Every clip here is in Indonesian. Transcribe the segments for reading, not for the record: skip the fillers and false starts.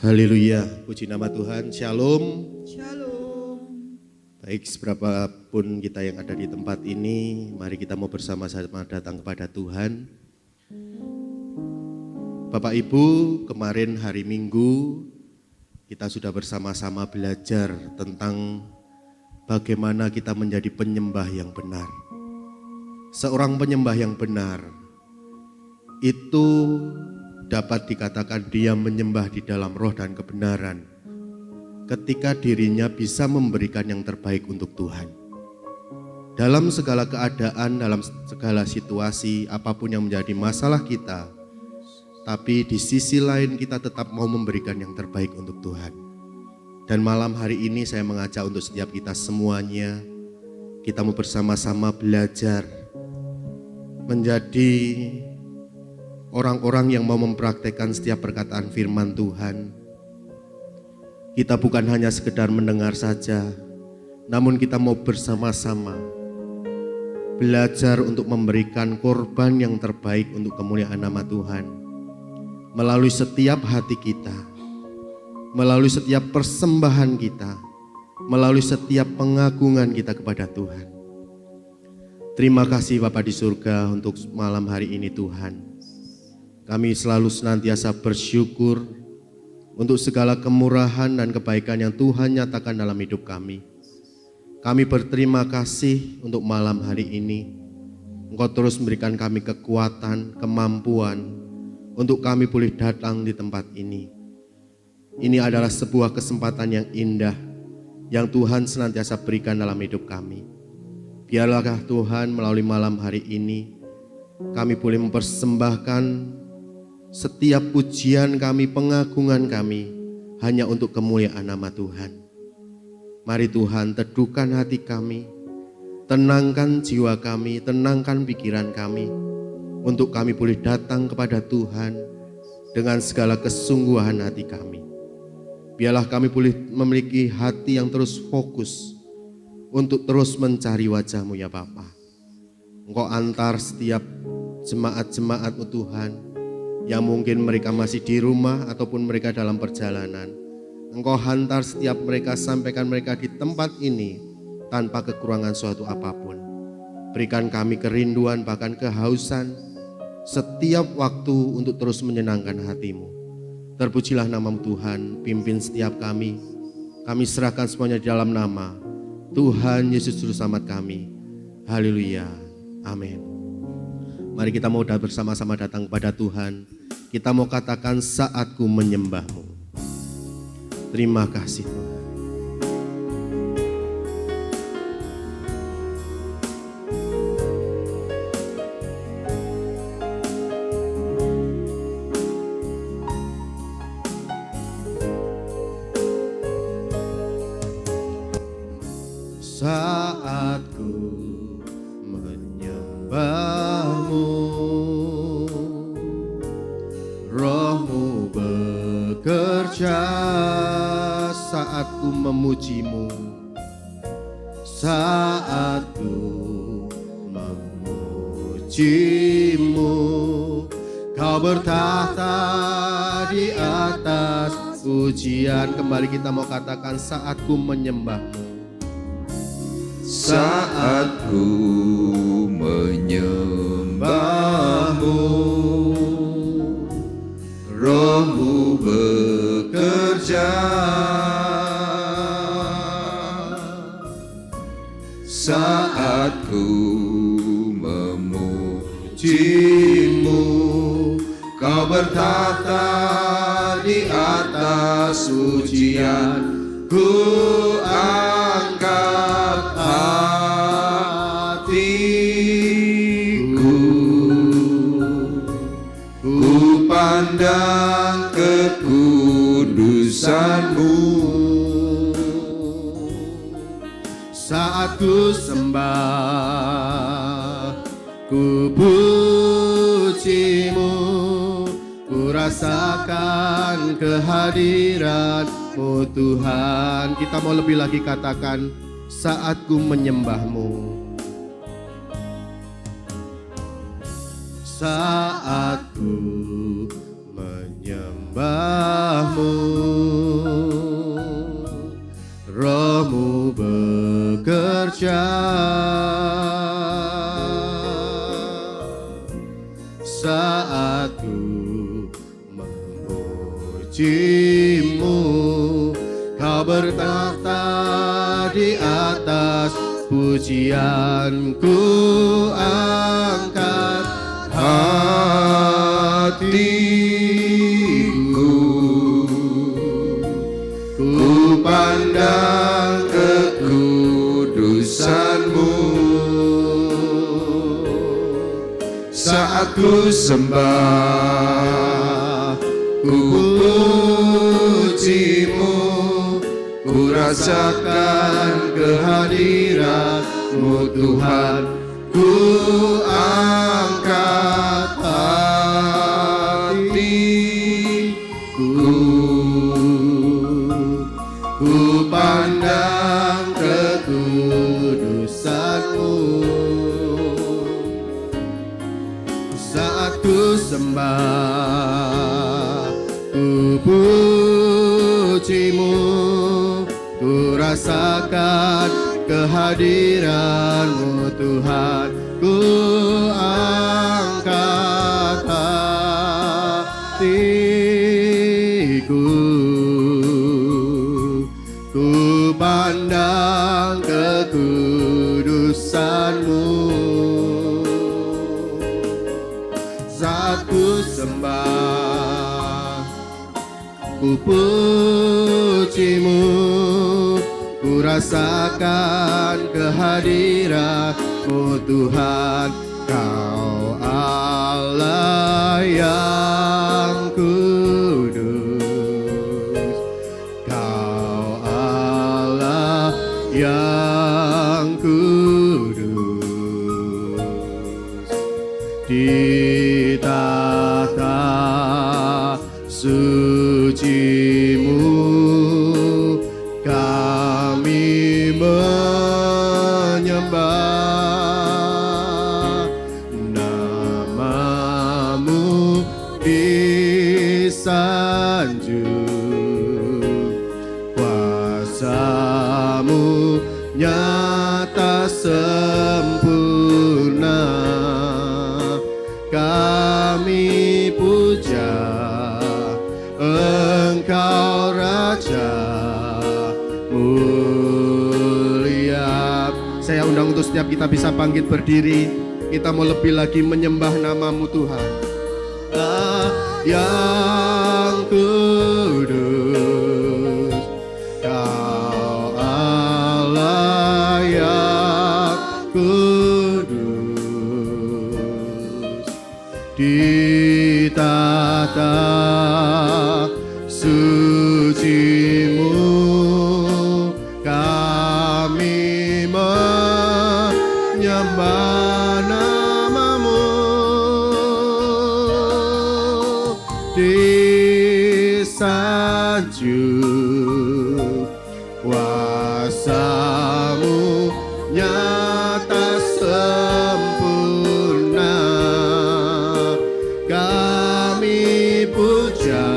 Haleluya, puji nama Tuhan, shalom. Shalom. Baik, seberapapun kita yang ada di tempat ini, mari kita mau bersama-sama datang kepada Tuhan. Bapak Ibu, kemarin hari Minggu kita sudah bersama-sama belajar tentang bagaimana kita menjadi penyembah yang benar. Seorang penyembah yang benar itu dapat dikatakan dia menyembah di dalam roh dan kebenaran ketika dirinya bisa memberikan yang terbaik untuk Tuhan. Dalam segala keadaan, dalam segala situasi, apapun yang menjadi masalah kita, tapi di sisi lain kita tetap mau memberikan yang terbaik untuk Tuhan. Dan malam hari ini saya mengajak untuk setiap kita semuanya, kita mau bersama-sama belajar menjadi orang-orang yang mau mempraktekkan setiap perkataan firman Tuhan. Kita bukan hanya sekedar mendengar saja, namun kita mau bersama-sama belajar untuk memberikan korban yang terbaik untuk kemuliaan nama Tuhan. Melalui setiap hati kita, melalui setiap persembahan kita, melalui setiap pengagungan kita kepada Tuhan. Terima kasih Bapa di surga untuk malam hari ini Tuhan. Kami selalu senantiasa bersyukur untuk segala kemurahan dan kebaikan yang Tuhan nyatakan dalam hidup kami. Kami berterima kasih untuk malam hari ini. Engkau terus memberikan kami kekuatan, kemampuan untuk kami boleh datang di tempat ini. Ini adalah sebuah kesempatan yang indah yang Tuhan senantiasa berikan dalam hidup kami. Biarlah Tuhan melalui malam hari ini kami boleh mempersembahkan setiap pujian kami, pengagungan kami hanya untuk kemuliaan nama Tuhan. Mari Tuhan teduhkan hati kami, tenangkan jiwa kami, tenangkan pikiran kami, untuk kami boleh datang kepada Tuhan dengan segala kesungguhan hati kami. Biarlah kami boleh memiliki hati yang terus fokus untuk terus mencari wajah-Mu ya Bapa. Engkau antar setiap jemaat-jemaat-Mu Tuhan, yang mungkin mereka masih di rumah ataupun mereka dalam perjalanan. Engkau hantar setiap mereka, sampaikan mereka di tempat ini tanpa kekurangan suatu apapun. Berikan kami kerinduan bahkan kehausan setiap waktu untuk terus menyenangkan hati-Mu. Terpujilah nama-Mu Tuhan, pimpin setiap kami. Kami serahkan semuanya di dalam nama Tuhan Yesus Juru Selamat kami. Haleluya, amin. Mari kita mau bersama-sama datang kepada Tuhan. Kita mau katakan saatku menyembah-Mu. Terima kasih Tuhan. Saatku menyembah-Mu, Roh-Mu bekerja, saatku memuji-Mu, saatku memuji-Mu. Kau bertahta di atas pujian. Kembali kita mau katakan saatku menyembah-Mu. Saatku menyembah-Mu, Roh-Mu bekerja, saatku memuji-Mu. Kau bertahta di atas pujian, ku angkat hatiku, ku pandang kekudusan-Mu. Saat ku sembah, ku puji-Mu, ku rasakan kehadiran-Mu Tuhan. Kita mau lebih lagi katakan saat ku menyembah-Mu. Saat ku menyembah-Mu, puja saat ku memujimu. Kau bertahta di atas, pujianku angkat hatiku, ku pandang kekudusan-Mu. Saat ku sembah, ku pujimu, ku rasakan kehadiran-Mu Tuhan. Ku angkat hatiku, ku pandang kekudusan-Mu. Saat ku sembah, ku pujimu, ku rasakan kehadiran-Mu Tuhan. Ku angkat hatiku, ku pandang kekudusan-Mu. Saat ku sembah, ku pujimu, ku rasakan kehadiran-Mu Tuhan. Kau Allah yang kudus, Kau Allah yang kudus. Di tahta suci-Mu kami menyembah, nama-Mu disanjung, kuasa-Mu nyata sempurna. Kami puja Engkau Raja mulia. Saya undang untuk setiap kita bisa bangkit berdiri. Kita mau lebih lagi menyembah nama-Mu Tuhan. Yang kudus, Kau Allah yang kudus. Di tahta suci-Mu kami menyembah nama-Mu. Disanjung, kuasa-Mu nyata sempurna. Kami puja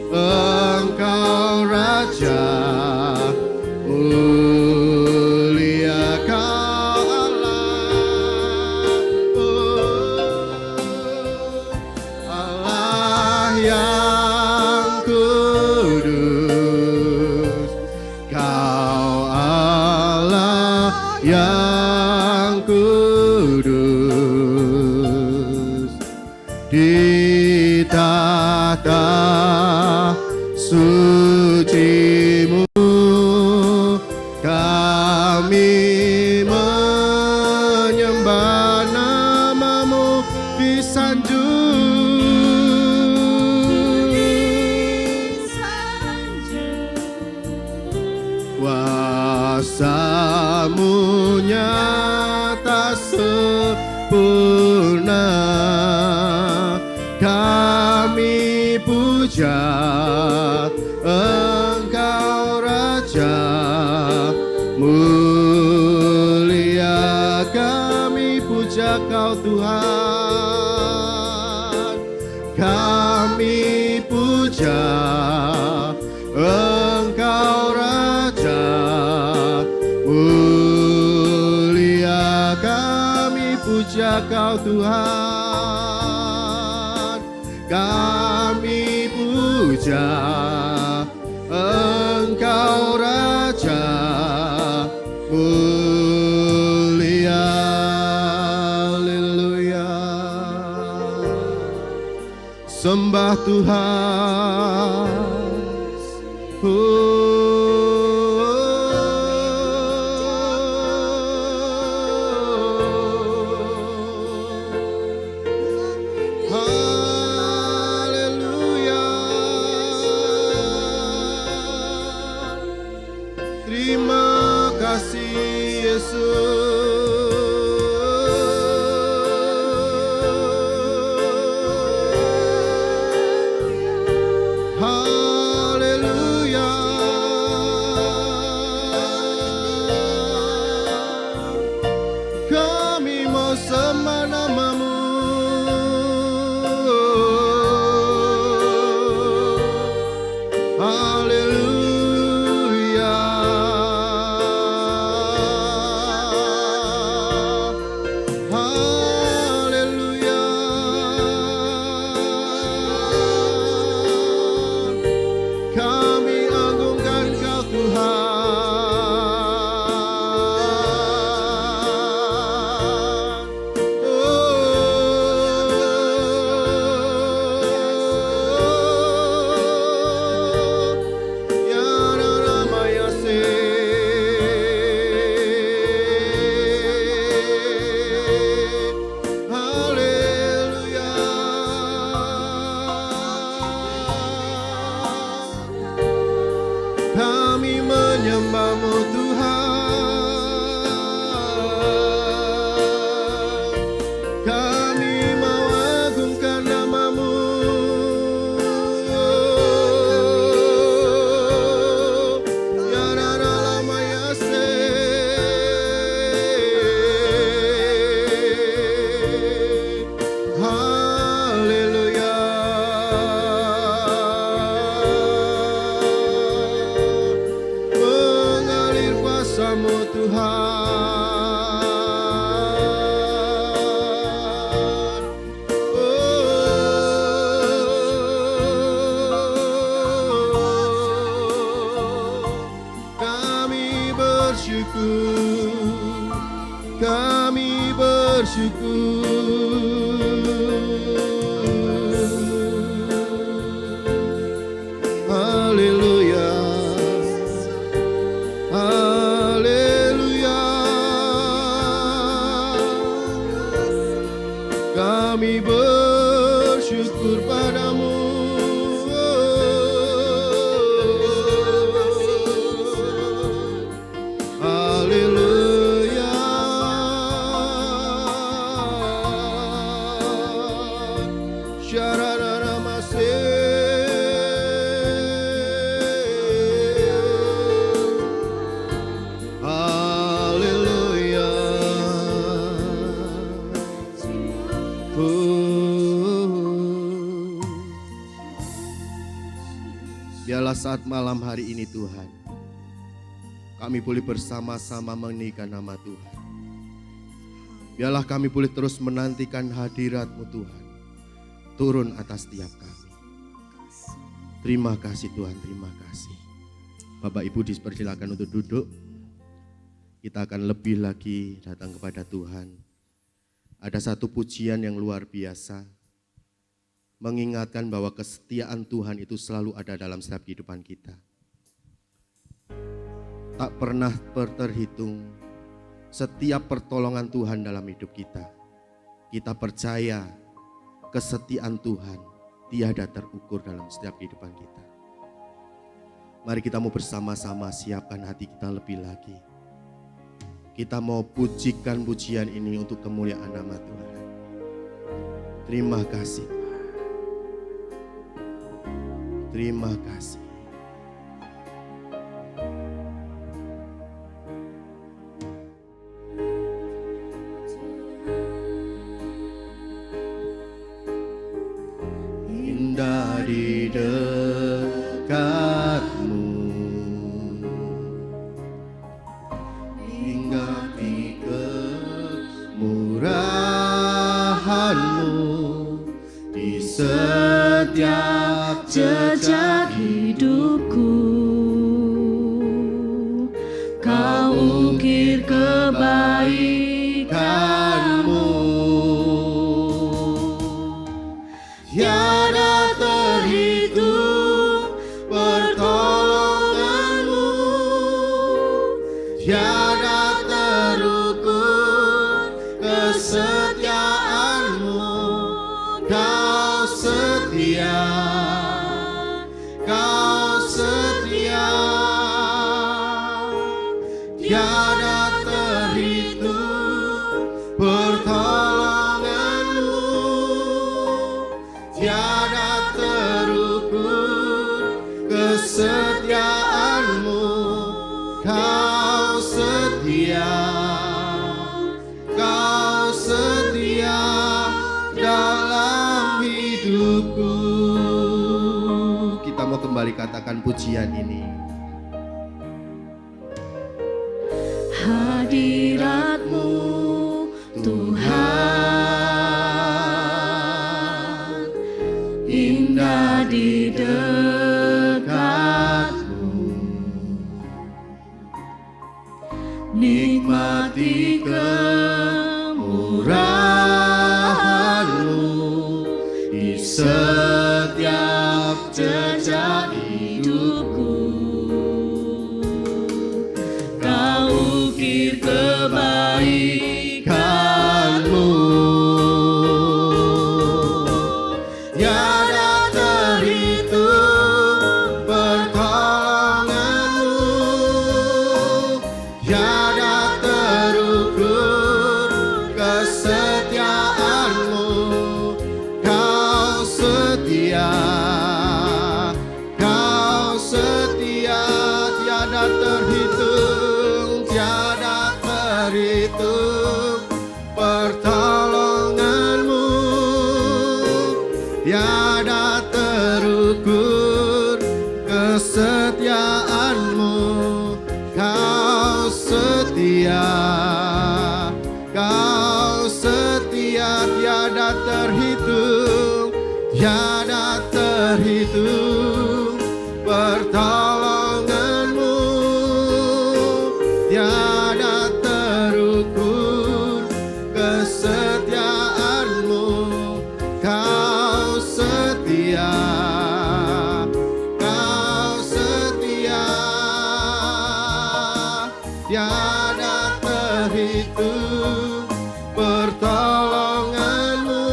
Engkau Raja mulia. Kau Allah, Allah yang kudus, Kau Allah yang kudus. Di tahta suci-Mu kami menyembah, nama-Mu disanjung, kuasa-Mu nyata sempurna. Kami puja Engkau Raja mulia. Kami puja Kau Tuhan. Kami puja Engkau Raja mulia. puja Kau Tuhan, kami puja Engkau Raja mulia. Haleluya. Sembah Tuhan. Haleluya. Terima kasih Yesus. Haleluya. Kami mau sembah nama-Mu. Haleluya. Haleluya. Kami agungkan Kau Tuhan. Ya Rama ya se. Haleluya. Kami menyembah-Mu Tuhan, kami mau agungkan nama-Mu. Ya Rama ya se. Haleluya. Mengalir kuasa-Mu Tuhan. Kami bersyukur, kami bersyukur. Haleluya. Haleluya. Kami bersyukur padamu. Haleluya. Syarana masih. Haleluya. Biarlah saat malam hari ini Tuhan, kami boleh bersama-sama meninggikan nama Tuhan. Biarlah kami boleh terus menantikan hadirat-Mu Tuhan turun atas setiap kami. Terima kasih Tuhan, terima kasih. Bapak Ibu dipersilakan untuk duduk. Kita akan lebih lagi datang kepada Tuhan. Ada satu pujian yang luar biasa, mengingatkan bahwa kesetiaan Tuhan itu selalu ada dalam setiap kehidupan kita. Tak pernah terhitung setiap pertolongan Tuhan dalam hidup kita. Kita percaya kesetiaan Tuhan tiada terukur dalam setiap kehidupan kita. Mari kita mau bersama-sama siapkan hati kita lebih lagi. Kita mau pujikan pujian ini untuk kemuliaan nama Tuhan. Terima kasih. Terima kasih. Indah di dekatmu, hingga di kemurahan. tiada terhitung pertolonganmu, tiada terukur kesetiaanmu. Kau setia, kau setia dalam hidupku. Kita mau kembali katakan pujian ini. Hadirat-Mu Tuhan, indah di dekat-Mu, nikmati kemurahan-Mu di setiap jejak hidupku. Kau ukir kebaikan-Mu, tiada terhitung pertolonganmu, tiada terukur kesetiaanmu. Kau setia, kau setia, tiada terhitung, tiada terhitung pertolonganmu, tiada terukur kesetiaanmu. Kau setia, kau setia, tiada terhitung, tiada terhitung pertolonganmu, tiada terukur kesetiaanmu. Kau setia, kau setia, tiada terhitung pertolonganmu,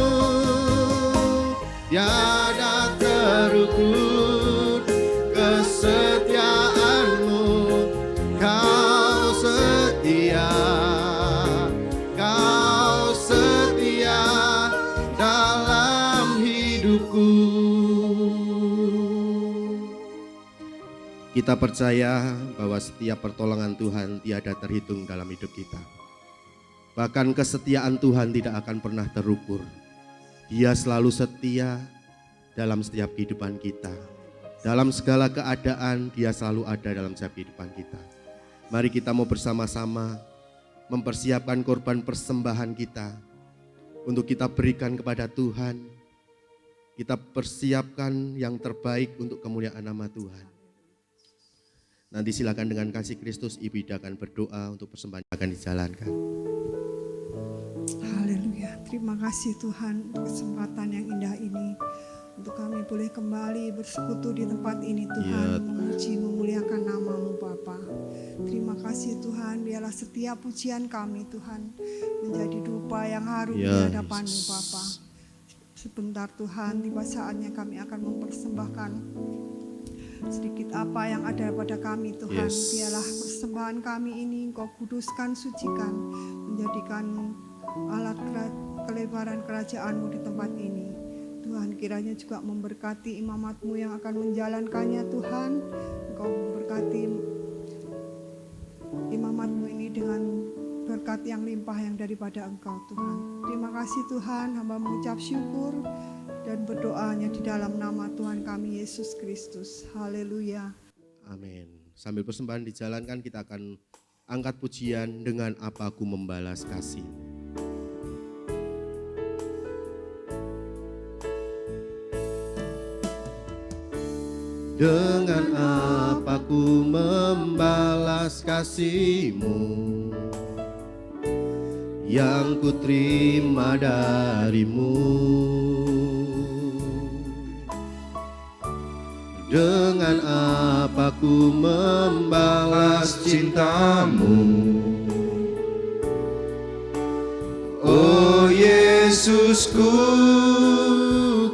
tiada terukur kesetiaanmu. Kau setia, kau setia dalam hidupku. Kita percaya bahwa setiap pertolongan Tuhan tiada terhitung dalam hidup kita. Bahkan kesetiaan Tuhan tidak akan pernah terukur. Dia selalu setia dalam setiap kehidupan kita. Dalam segala keadaan Dia selalu ada dalam setiap kehidupan kita. Mari kita mau bersama-sama mempersiapkan korban persembahan kita untuk kita berikan kepada Tuhan. Kita persiapkan yang terbaik untuk kemuliaan nama Tuhan. Nanti silakan dengan kasih Kristus Ibu Ida akan berdoa untuk persembahan yang akan dijalankan. Haleluya, terima kasih Tuhan untuk kesempatan yang indah ini, untuk kami boleh kembali bersekutu di tempat ini Tuhan, memuji memuliakan nama-Mu Bapa. Terima kasih Tuhan, biarlah setiap pujian kami Tuhan menjadi dupa yang harum di hadapan-Mu Bapa. Sebentar Tuhan, tiba saatnya kami akan mempersembahkan sedikit apa yang ada pada kami Tuhan. Biarlah persembahan kami ini Engkau kuduskan, sucikan, menjadikan alat kelebaran kerajaan-Mu di tempat ini. Tuhan kiranya juga memberkati imamat-Mu yang akan menjalankannya Tuhan. Engkau memberkati imamat-Mu ini dengan berkat yang limpah yang daripada Engkau Tuhan. Terima kasih Tuhan, hamba mengucap syukur dan berdoanya di dalam nama Tuhan kami Yesus Kristus. Haleluya. Amin. Sambil persembahan dijalankan, kita akan angkat pujian dengan apa aku membalas kasih. Dengan apa ku membalas kasih-Mu yang ku terima dari-Mu. Dengan apa ku membalas cinta-Mu, oh Yesusku,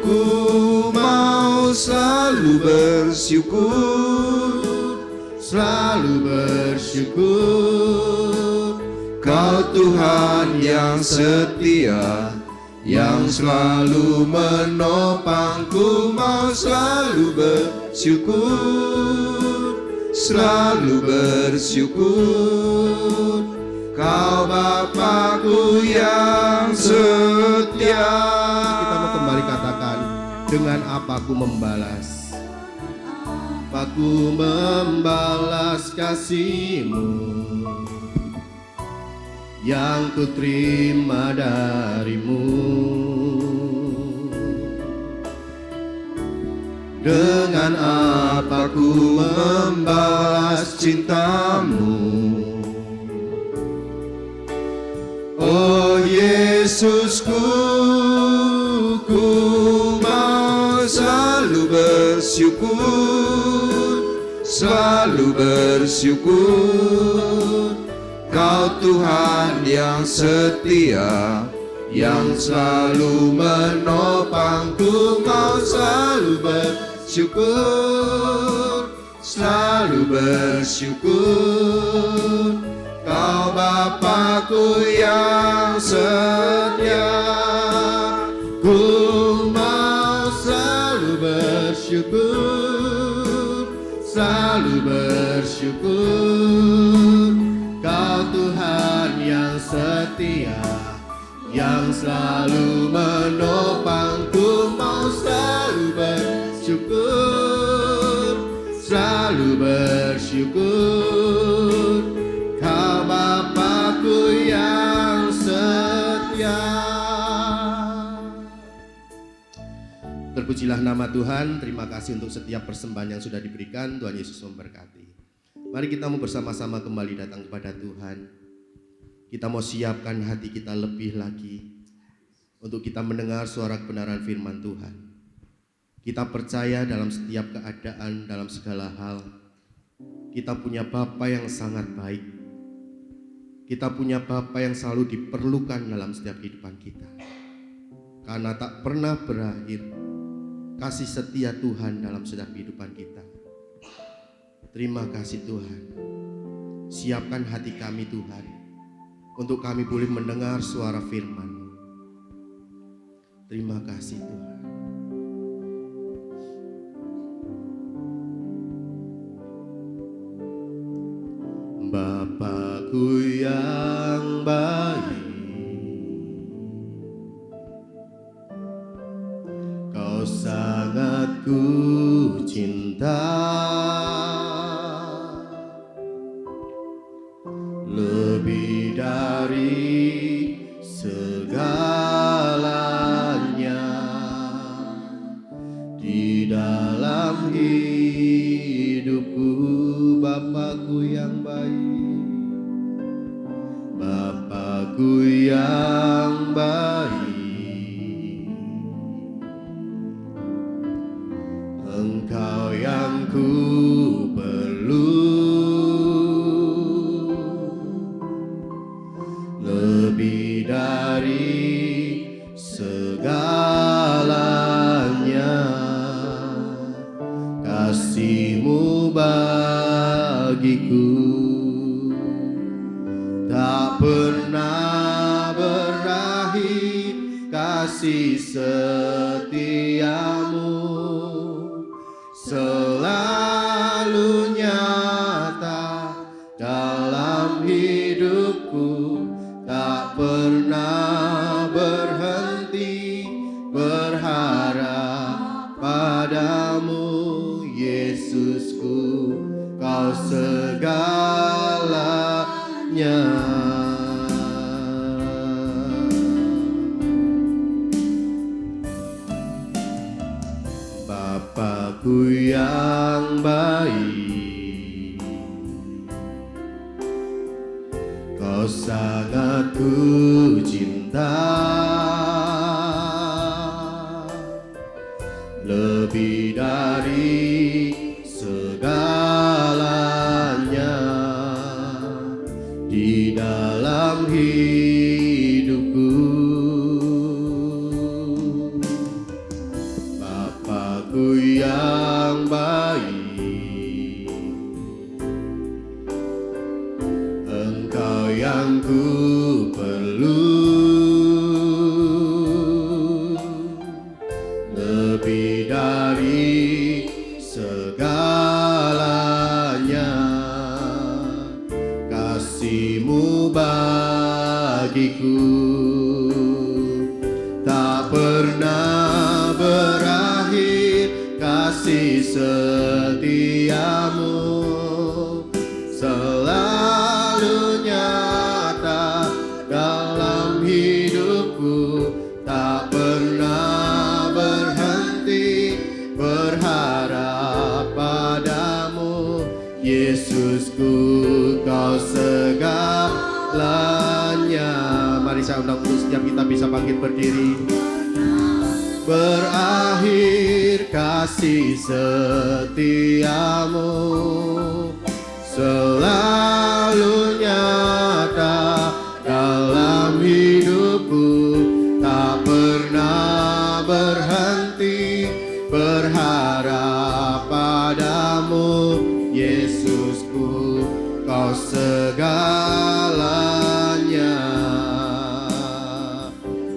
ku mau selalu bersyukur selalu bersyukur. Kau Tuhan yang setia, yang selalu menopangku, mau selalu bersyukur, selalu bersyukur. Kau Bapakku yang setia. Kita mau kembali katakan, dengan apa aku membalas? Aku membalas kasih-Mu yang ku terima dari-Mu. Dengan apa ku membalas cinta-Mu? Oh Yesusku, ku mau selalu bersyukur, selalu bersyukur. Kau Tuhan yang setia, yang selalu menopangku, mau selalu bersyukur, selalu bersyukur. Kau Bapakku yang setia, Ku mau selalu bersyukur, selalu bersyukur. Kau Tuhan yang setia, yang selalu menopangku, mau selalu bersyukur, selalu bersyukur. Kau Bapakku yang setia. Terpujilah nama Tuhan. Terima kasih untuk setiap persembahan yang sudah diberikan. Tuhan Yesus memberkati. Mari kita mau bersama-sama kembali datang kepada Tuhan. Kita mau siapkan hati kita lebih lagi untuk kita mendengar suara kebenaran firman Tuhan. Kita percaya dalam setiap keadaan, dalam segala hal, kita punya Bapa yang sangat baik. Kita punya Bapa yang selalu diperlukan dalam setiap kehidupan kita. Karena tak pernah berakhir kasih setia Tuhan dalam setiap kehidupan kita. Terima kasih Tuhan. Siapkan hati kami Tuhan, untuk kami boleh mendengar suara firman-Mu. Terima kasih Tuhan. Bapakku yang baik, Kau sangat ku cinta, lebih dari segalanya. Di dalam hidupku, Bapakku yang baik, Bapakku yang baik, Engkau yang ku perlu, lebih dari segalanya. Kasih-Mu bagiku tak pernah berakhir, kasih setia-Mu selalu nyata dalam hidupku, tak pernah berhenti berharap padamu. Yesusku, Kau segalanya. Bapakku yang baik, Kau sangat ku cinta, lebih dari segalanya. Di dalam hidupku, Bapakku yang baik, yang ku perlu, lebih dari segalanya. Kasih-Mu bagiku tak pernah berakhir, kasih setia-Mu selalu nyata dalam hidupku, tak pernah berhenti berharap padamu. Yesusku, Kau segalanya. Mari saya undang untuk setiap kita bisa bangkit berdiri. Berakhir kasih setia-Mu selalu nyata dalam hidupku, tak pernah berhenti berharap padamu. Yesusku, Kau segalanya,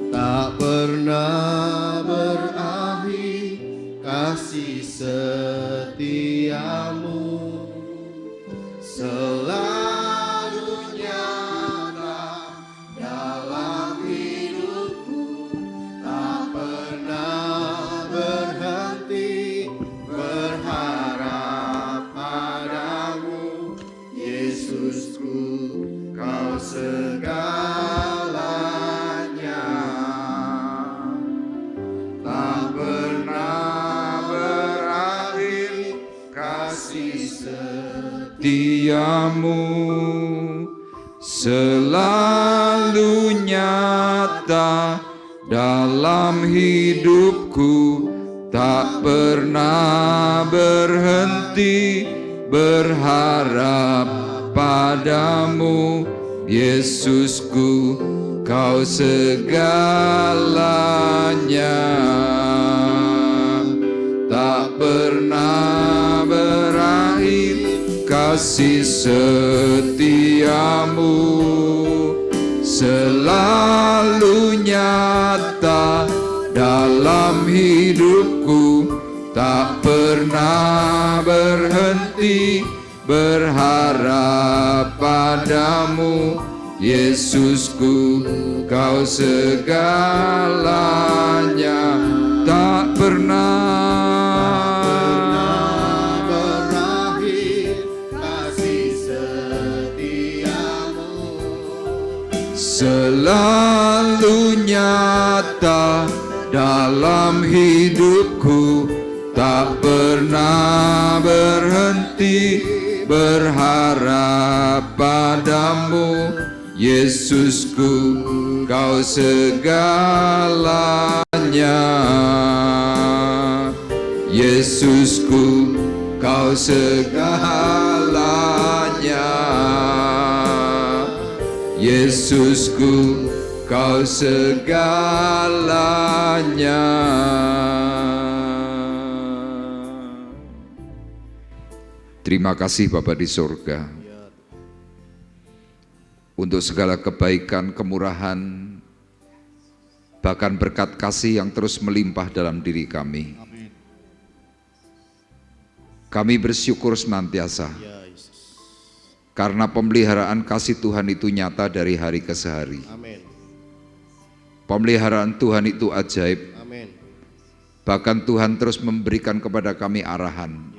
tak pernah berakhir kasih setia-Mu selalu nyata dalam hidupku, tak pernah berhenti berharap padamu. Yesusku, Kau segalanya, tak pernah berakhir kasih Setiamu selalu nyata dalam hidupku, tak pernah berhenti berharap padamu. Yesusku, Kau segalanya, tak pernah berakhir kasih setia-Mu selalu nyata dalam hidupku, tak pernah berhenti berharap padamu. Yesusku, Kau segalanya, tak pernah berakhir kasih setia-Mu selalu nyata dalam hidupku, tak pernah berhenti berharap padamu. Yesusku, Kau segalanya. Yesusku, Kau segalanya. Yesusku, Kau segalanya. Terima kasih Bapa di surga untuk segala kebaikan, kemurahan, bahkan berkat kasih yang terus melimpah dalam diri kami. Kami bersyukur senantiasa karena pemeliharaan kasih Tuhan itu nyata dari hari ke hari. Pemeliharaan Tuhan itu ajaib. Bahkan Tuhan terus memberikan kepada kami arahan.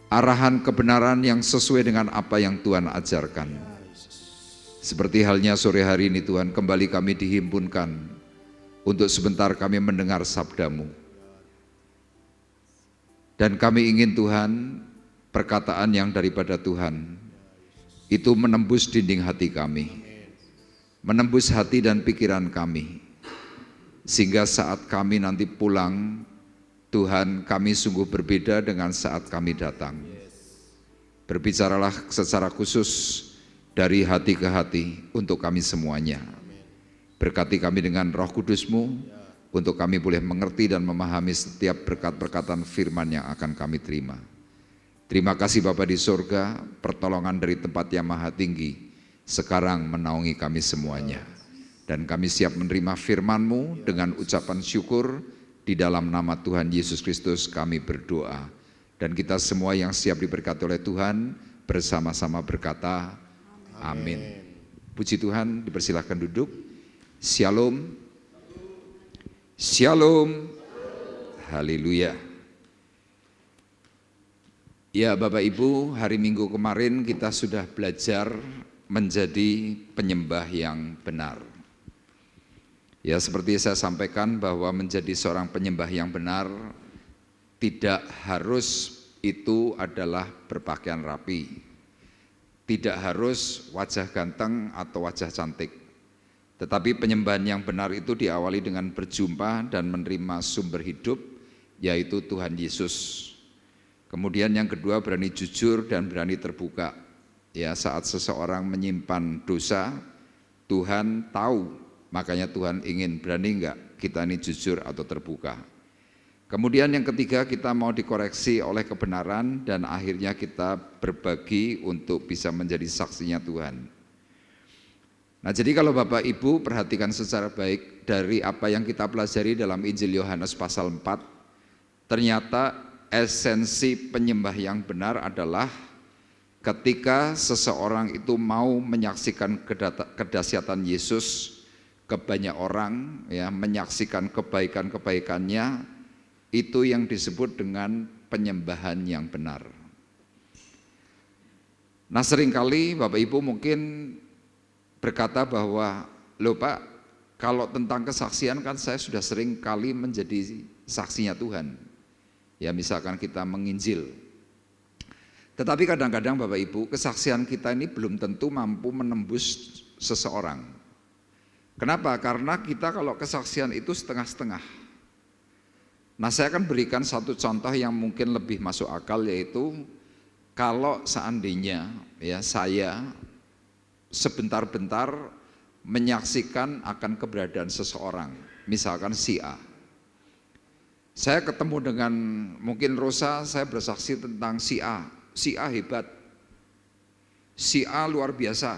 Arahan kebenaran yang sesuai dengan apa yang Tuhan ajarkan. Seperti halnya sore hari ini Tuhan, kembali kami dihimpunkan untuk sebentar kami mendengar sabda-Mu. Dan kami ingin Tuhan, perkataan yang daripada Tuhan itu menembus dinding hati kami, menembus hati dan pikiran kami, sehingga saat kami nanti pulang, Tuhan, kami sungguh berbeda dengan saat kami datang. Berbicaralah secara khusus dari hati ke hati untuk kami semuanya. Berkati kami dengan Roh Kudus-Mu, untuk kami boleh mengerti dan memahami setiap berkat-berkatan firman yang akan kami terima. Terima kasih Bapa di surga, pertolongan dari tempat yang maha tinggi, sekarang menaungi kami semuanya. Dan kami siap menerima firman-Mu dengan ucapan syukur. Di dalam nama Tuhan Yesus Kristus kami berdoa. Dan kita semua yang siap diberkati oleh Tuhan bersama-sama berkata amin. Puji Tuhan, dipersilahkan duduk. Shalom. Shalom. Haleluya. Ya Bapak Ibu, hari Minggu kemarin kita sudah belajar menjadi penyembah yang benar. Ya seperti saya sampaikan bahwa menjadi seorang penyembah yang benar tidak harus itu adalah berpakaian rapi. Tidak harus wajah ganteng atau wajah cantik. Tetapi penyembahan yang benar itu diawali dengan berjumpa dan menerima sumber hidup, yaitu Tuhan Yesus. Kemudian yang kedua, berani jujur dan berani terbuka. Ya, saat seseorang menyimpan dosa, Tuhan tahu. Makanya Tuhan ingin, berani enggak kita ini jujur atau terbuka. Kemudian yang ketiga, kita mau dikoreksi oleh kebenaran dan akhirnya kita berbagi untuk bisa menjadi saksinya Tuhan. Nah, jadi kalau Bapak Ibu perhatikan secara baik dari apa yang kita pelajari dalam Injil Yohanes pasal 4, ternyata esensi penyembah yang benar adalah ketika seseorang itu mau menyaksikan kedahsyatan Yesus ke banyak orang, ya, menyaksikan kebaikan-kebaikannya, itu yang disebut dengan penyembahan yang benar. Nah seringkali Bapak Ibu mungkin berkata bahwa, loh Pak, kalau tentang kesaksian kan saya sudah sering kali menjadi saksinya Tuhan. Ya misalkan kita menginjil. Tetapi kadang-kadang Bapak Ibu, kesaksian kita ini belum tentu mampu menembus seseorang. Kenapa? Karena kita kalau kesaksian itu setengah-setengah. Nah saya akan berikan satu contoh yang mungkin lebih masuk akal, yaitu kalau seandainya ya saya sebentar-bentar menyaksikan akan keberadaan seseorang, misalkan si A. Saya ketemu dengan mungkin Rosa, saya bersaksi tentang si A hebat, si A luar biasa.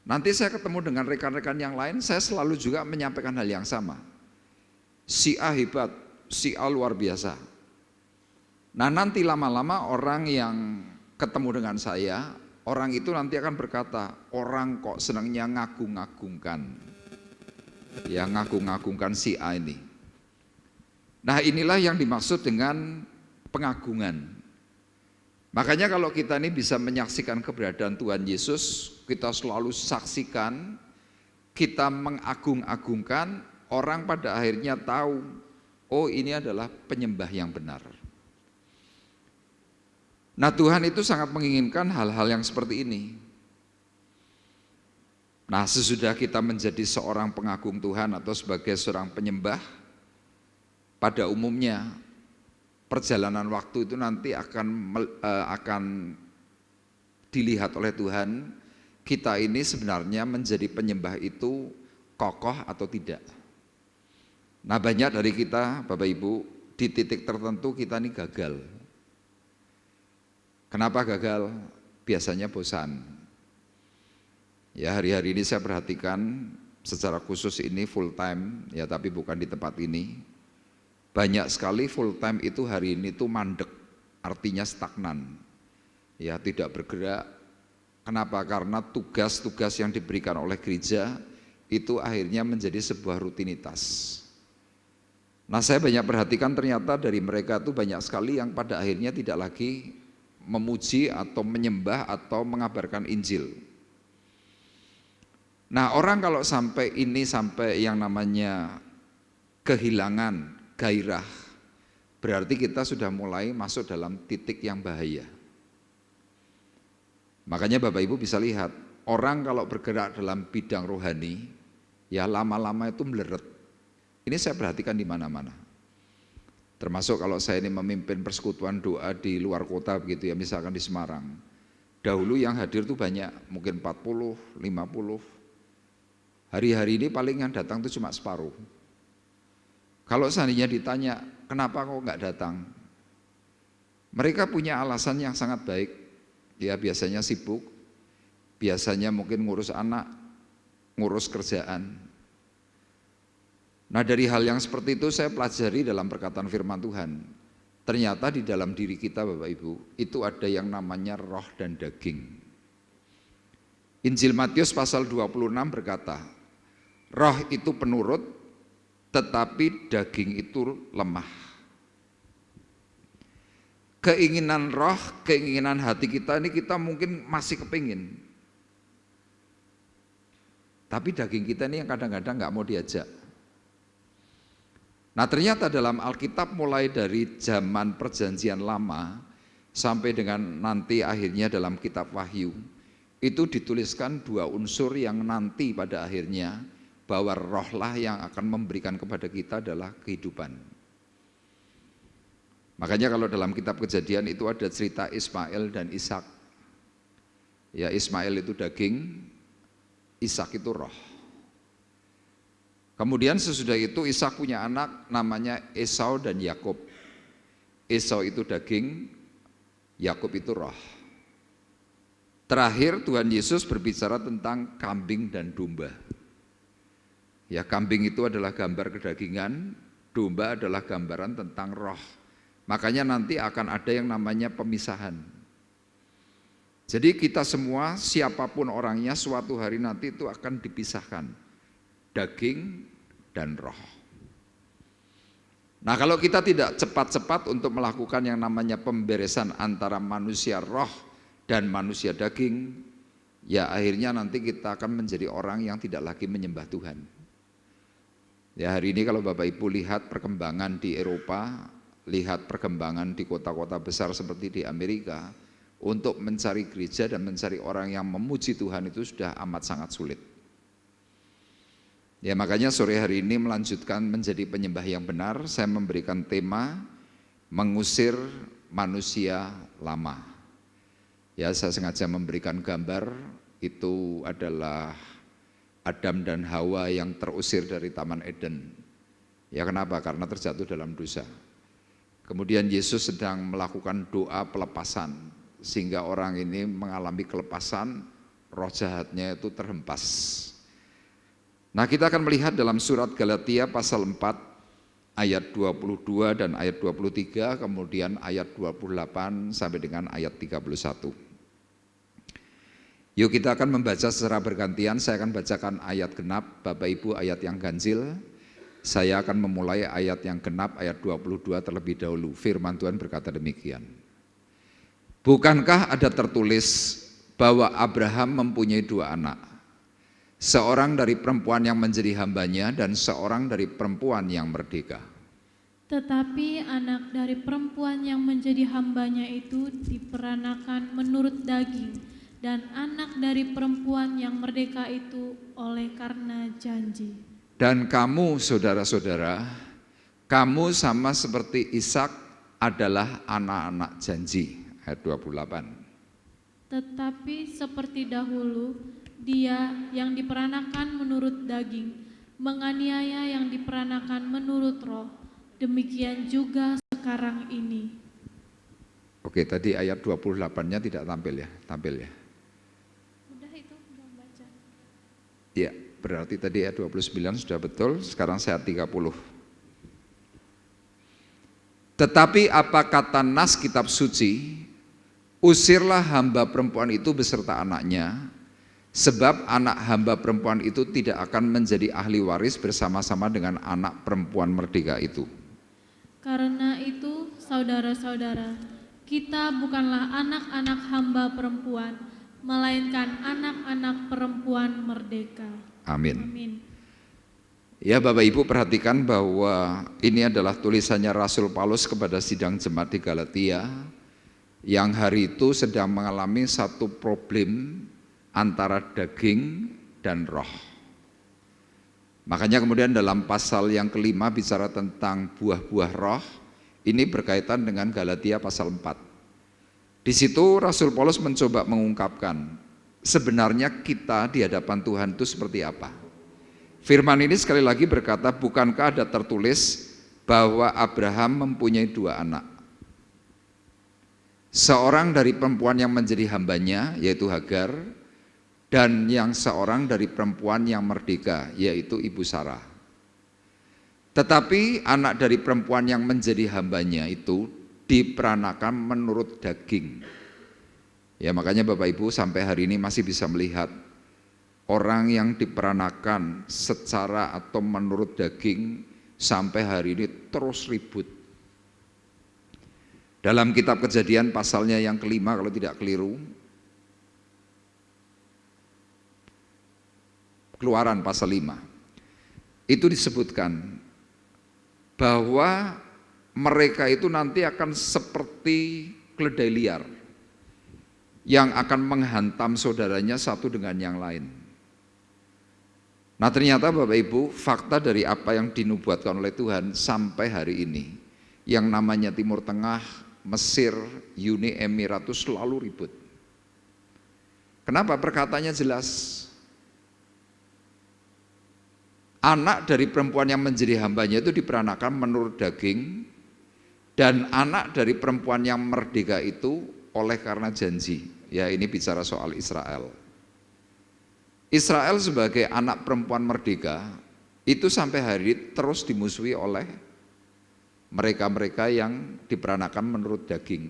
Nanti saya ketemu dengan rekan-rekan yang lain, saya selalu juga menyampaikan hal yang sama. Si A hebat, si A luar biasa. Nah nanti lama-lama orang yang ketemu dengan saya, orang itu nanti akan berkata, orang kok senangnya ngagung-ngagungkan. Ya ngagung-ngagungkan si A ini. Nah inilah yang dimaksud dengan pengagungan. Makanya kalau kita ini bisa menyaksikan keberadaan Tuhan Yesus, kita selalu saksikan, kita mengagung-agungkan, orang pada akhirnya tahu, oh ini adalah penyembah yang benar. Nah Tuhan itu sangat menginginkan hal-hal yang seperti ini. Nah sesudah kita menjadi seorang pengagung Tuhan atau sebagai seorang penyembah, pada umumnya perjalanan waktu itu nanti akan dilihat oleh Tuhan, kita ini sebenarnya menjadi penyembah itu kokoh atau tidak. Nah banyak dari kita Bapak Ibu di titik tertentu kita ini gagal. Kenapa gagal? Biasanya bosan. Ya hari-hari ini saya perhatikan secara khusus ini full time, ya tapi bukan di tempat ini. Banyak sekali full time itu hari ini tuh mandek, artinya stagnan. Ya tidak bergerak. Kenapa? Karena tugas-tugas yang diberikan oleh gereja itu akhirnya menjadi sebuah rutinitas. Nah saya banyak perhatikan ternyata dari mereka tuh banyak sekali yang pada akhirnya tidak lagi memuji atau menyembah atau mengabarkan Injil. Nah orang kalau sampai yang namanya kehilangan gairah, berarti kita sudah mulai masuk dalam titik yang bahaya. Makanya Bapak Ibu bisa lihat, orang kalau bergerak dalam bidang rohani, ya lama-lama itu meleret. Ini saya perhatikan di mana-mana. Termasuk kalau saya ini memimpin persekutuan doa di luar kota begitu ya, misalkan di Semarang. Dahulu yang hadir tuh banyak, mungkin 40, 50. Hari-hari ini paling yang datang tuh cuma separuh. Kalau seandainya ditanya, kenapa kok nggak datang? Mereka punya alasan yang sangat baik. Ya biasanya sibuk, biasanya mungkin ngurus anak, ngurus kerjaan. Nah, dari hal yang seperti itu saya pelajari dalam perkataan firman Tuhan. Ternyata di dalam diri kita Bapak Ibu, itu ada yang namanya roh dan daging. Injil Matius pasal 26 berkata, roh itu penurut, tetapi daging itu lemah. Keinginan roh, keinginan hati kita ini kita mungkin masih kepingin. Tapi daging kita ini yang kadang-kadang nggak mau diajak. Nah, ternyata dalam Alkitab mulai dari zaman perjanjian lama sampai dengan nanti akhirnya dalam kitab Wahyu, itu dituliskan dua unsur yang nanti pada akhirnya bahwa rohlah yang akan memberikan kepada kita adalah kehidupan. Makanya kalau dalam kitab Kejadian itu ada cerita Ismail dan Ishak. Ya, Ismail itu daging, Ishak itu roh. Kemudian sesudah itu Ishak punya anak namanya Esau dan Yakub. Esau itu daging, Yakub itu roh. Terakhir Tuhan Yesus berbicara tentang kambing dan domba. Ya, kambing itu adalah gambar kedagingan, domba adalah gambaran tentang roh. Makanya nanti akan ada yang namanya pemisahan. Jadi kita semua siapapun orangnya suatu hari nanti itu akan dipisahkan. Daging dan roh. Nah, kalau kita tidak cepat-cepat untuk melakukan yang namanya pemberesan antara manusia roh dan manusia daging, ya akhirnya nanti kita akan menjadi orang yang tidak lagi menyembah Tuhan. Ya, hari ini kalau Bapak Ibu lihat perkembangan di Eropa, lihat perkembangan di kota-kota besar seperti di Amerika, untuk mencari gereja dan mencari orang yang memuji Tuhan itu sudah amat sangat sulit. Ya, makanya sore hari ini melanjutkan menjadi penyembah yang benar, saya memberikan tema mengusir manusia lama. Ya, saya sengaja memberikan gambar, itu adalah Adam dan Hawa yang terusir dari Taman Eden. Ya, kenapa? Karena terjatuh dalam dosa. Kemudian Yesus sedang melakukan doa pelepasan, sehingga orang ini mengalami kelepasan, roh jahatnya itu terhempas. Nah, kita akan melihat dalam surat Galatia pasal 4 ayat 22 dan ayat 23, kemudian ayat 28 sampai dengan ayat 31. Yuk kita akan membaca secara bergantian, saya akan bacakan ayat genap, Bapak Ibu ayat yang ganjil. Saya akan memulai ayat yang genap, ayat 22 terlebih dahulu. Firman Tuhan berkata demikian. Bukankah ada tertulis bahwa Abraham mempunyai dua anak, seorang dari perempuan yang menjadi hambanya dan seorang dari perempuan yang merdeka. Tetapi anak dari perempuan yang menjadi hambanya itu diperanakan menurut daging, dan anak dari perempuan yang merdeka itu oleh karena janji. Dan kamu saudara-saudara, kamu sama seperti Ishak adalah anak-anak janji. Ayat 28. Tetapi seperti dahulu, dia yang diperanakan menurut daging, menganiaya yang diperanakan menurut roh, demikian juga sekarang ini. Oke, tadi ayat 28-nya tidak tampil ya? Tampil ya? Udah itu, udah baca. Ya, berarti tadi ayat 29 sudah betul, sekarang saya 30. Tetapi apa kata nas kitab suci? Usirlah hamba perempuan itu beserta anaknya, sebab anak hamba perempuan itu tidak akan menjadi ahli waris bersama-sama dengan anak perempuan merdeka itu. Karena itu, saudara-saudara, kita bukanlah anak-anak hamba perempuan, melainkan anak-anak perempuan merdeka. Amin. Amin. Ya, Bapak Ibu perhatikan bahwa ini adalah tulisannya Rasul Paulus kepada sidang jemaat di Galatia, yang hari itu sedang mengalami satu problem antara daging dan roh. Makanya kemudian dalam pasal yang kelima bicara tentang buah-buah roh, ini berkaitan dengan Galatia pasal 4. Di situ Rasul Paulus mencoba mengungkapkan sebenarnya kita di hadapan Tuhan itu seperti apa. Firman ini sekali lagi berkata, bukankah ada tertulis bahwa Abraham mempunyai dua anak, seorang dari perempuan yang menjadi hambanya yaitu Hagar, dan yang seorang dari perempuan yang merdeka, yaitu Ibu Sarah. Tetapi anak dari perempuan yang menjadi hambanya itu diperanakan menurut daging. Ya, makanya Bapak Ibu sampai hari ini masih bisa melihat orang yang diperanakan secara atau menurut daging sampai hari ini terus ribut. Dalam kitab Kejadian pasalnya yang kelima kalau tidak keliru, Keluaran pasal 5, itu disebutkan bahwa mereka itu nanti akan seperti keledai liar yang akan menghantam saudaranya satu dengan yang lain. Nah, ternyata Bapak Ibu, fakta dari apa yang dinubuatkan oleh Tuhan sampai hari ini, yang namanya Timur Tengah, Mesir, Uni Emirat itu selalu ribut. Kenapa? Perkataannya jelas. Anak dari perempuan yang menjadi hambanya itu diperanakan menurut daging, dan anak dari perempuan yang merdeka itu oleh karena janji. Ya, ini bicara soal Israel. Israel sebagai anak perempuan merdeka itu sampai hari ini terus dimusuhi oleh mereka-mereka yang diperanakan menurut daging.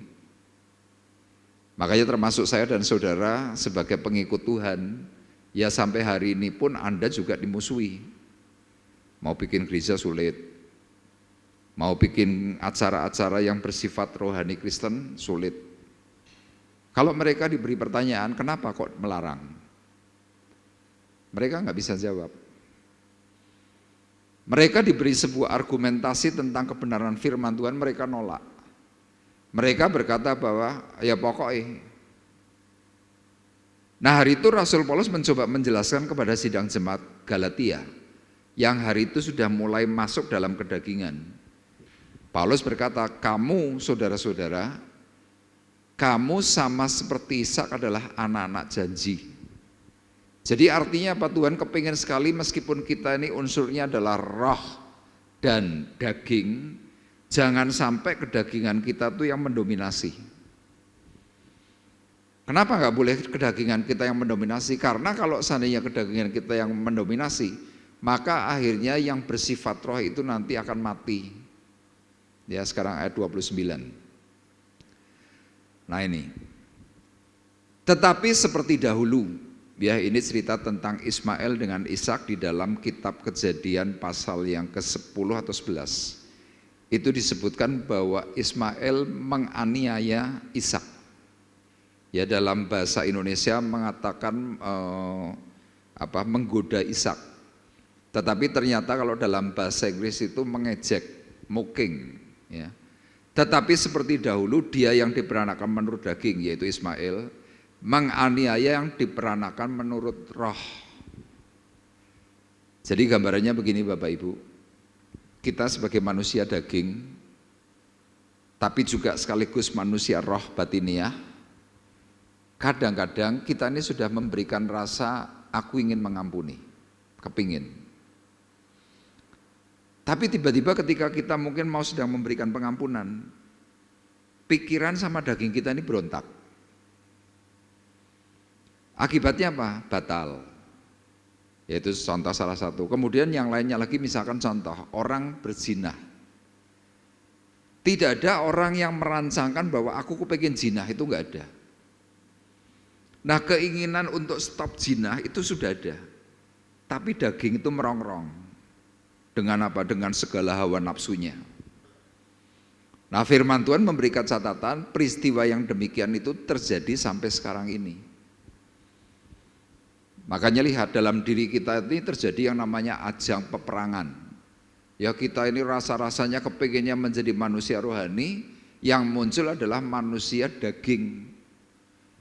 Makanya termasuk saya dan saudara sebagai pengikut Tuhan, ya sampai hari ini pun Anda juga dimusuhi. Mau bikin gereja sulit, mau bikin acara-acara yang bersifat rohani Kristen sulit. Kalau mereka diberi pertanyaan, kenapa kok melarang? Mereka nggak bisa jawab. Mereka diberi sebuah argumentasi tentang kebenaran firman Tuhan, mereka nolak. Mereka berkata bahwa ya pokoknya. Nah, hari itu Rasul Paulus mencoba menjelaskan kepada sidang jemaat Galatia yang hari itu sudah mulai masuk dalam kedagingan. Paulus berkata, kamu saudara-saudara, kamu sama seperti Ishak adalah anak-anak janji. Jadi artinya apa? Tuhan kepingin sekali meskipun kita ini unsurnya adalah roh dan daging, jangan sampai kedagingan kita tuh yang mendominasi. Kenapa nggak boleh kedagingan kita yang mendominasi? Karena kalau seandainya kedagingan kita yang mendominasi, maka akhirnya yang bersifat roh itu nanti akan mati. Ya, sekarang ayat 29. Nah ini. Tetapi seperti dahulu, ya ini cerita tentang Ismail dengan Ishak di dalam kitab Kejadian pasal yang ke-10 atau 11. Itu disebutkan bahwa Ismail menganiaya Ishak. Ya, dalam bahasa Indonesia mengatakan menggoda Ishak. Tetapi ternyata kalau dalam bahasa Inggris itu mengejek, mocking, ya. Tetapi seperti dahulu dia yang diperanakan menurut daging, yaitu Ismail, menganiaya yang diperanakan menurut roh. Jadi gambarannya begini Bapak Ibu, kita sebagai manusia daging, tapi juga sekaligus manusia roh batiniah, kadang-kadang kita ini sudah memberikan rasa aku ingin mengampuni, kepingin. Tapi tiba-tiba ketika kita mungkin mau sedang memberikan pengampunan, pikiran sama daging kita ini berontak. Akibatnya apa? Batal. Yaitu contoh salah satu. Kemudian yang lainnya lagi misalkan contoh, orang berzina. Tidak ada orang yang merancangkan bahwa aku pengen zina, itu enggak ada. Nah, keinginan untuk stop zina itu sudah ada. Tapi daging itu merongrong. Dengan apa? Dengan segala hawa nafsunya. Nah, firman Tuhan memberikan catatan peristiwa yang demikian itu terjadi sampai sekarang ini. Makanya lihat dalam diri kita ini terjadi yang namanya ajang peperangan. Ya, kita ini rasa-rasanya kepinginnya menjadi manusia rohani, yang muncul adalah manusia daging.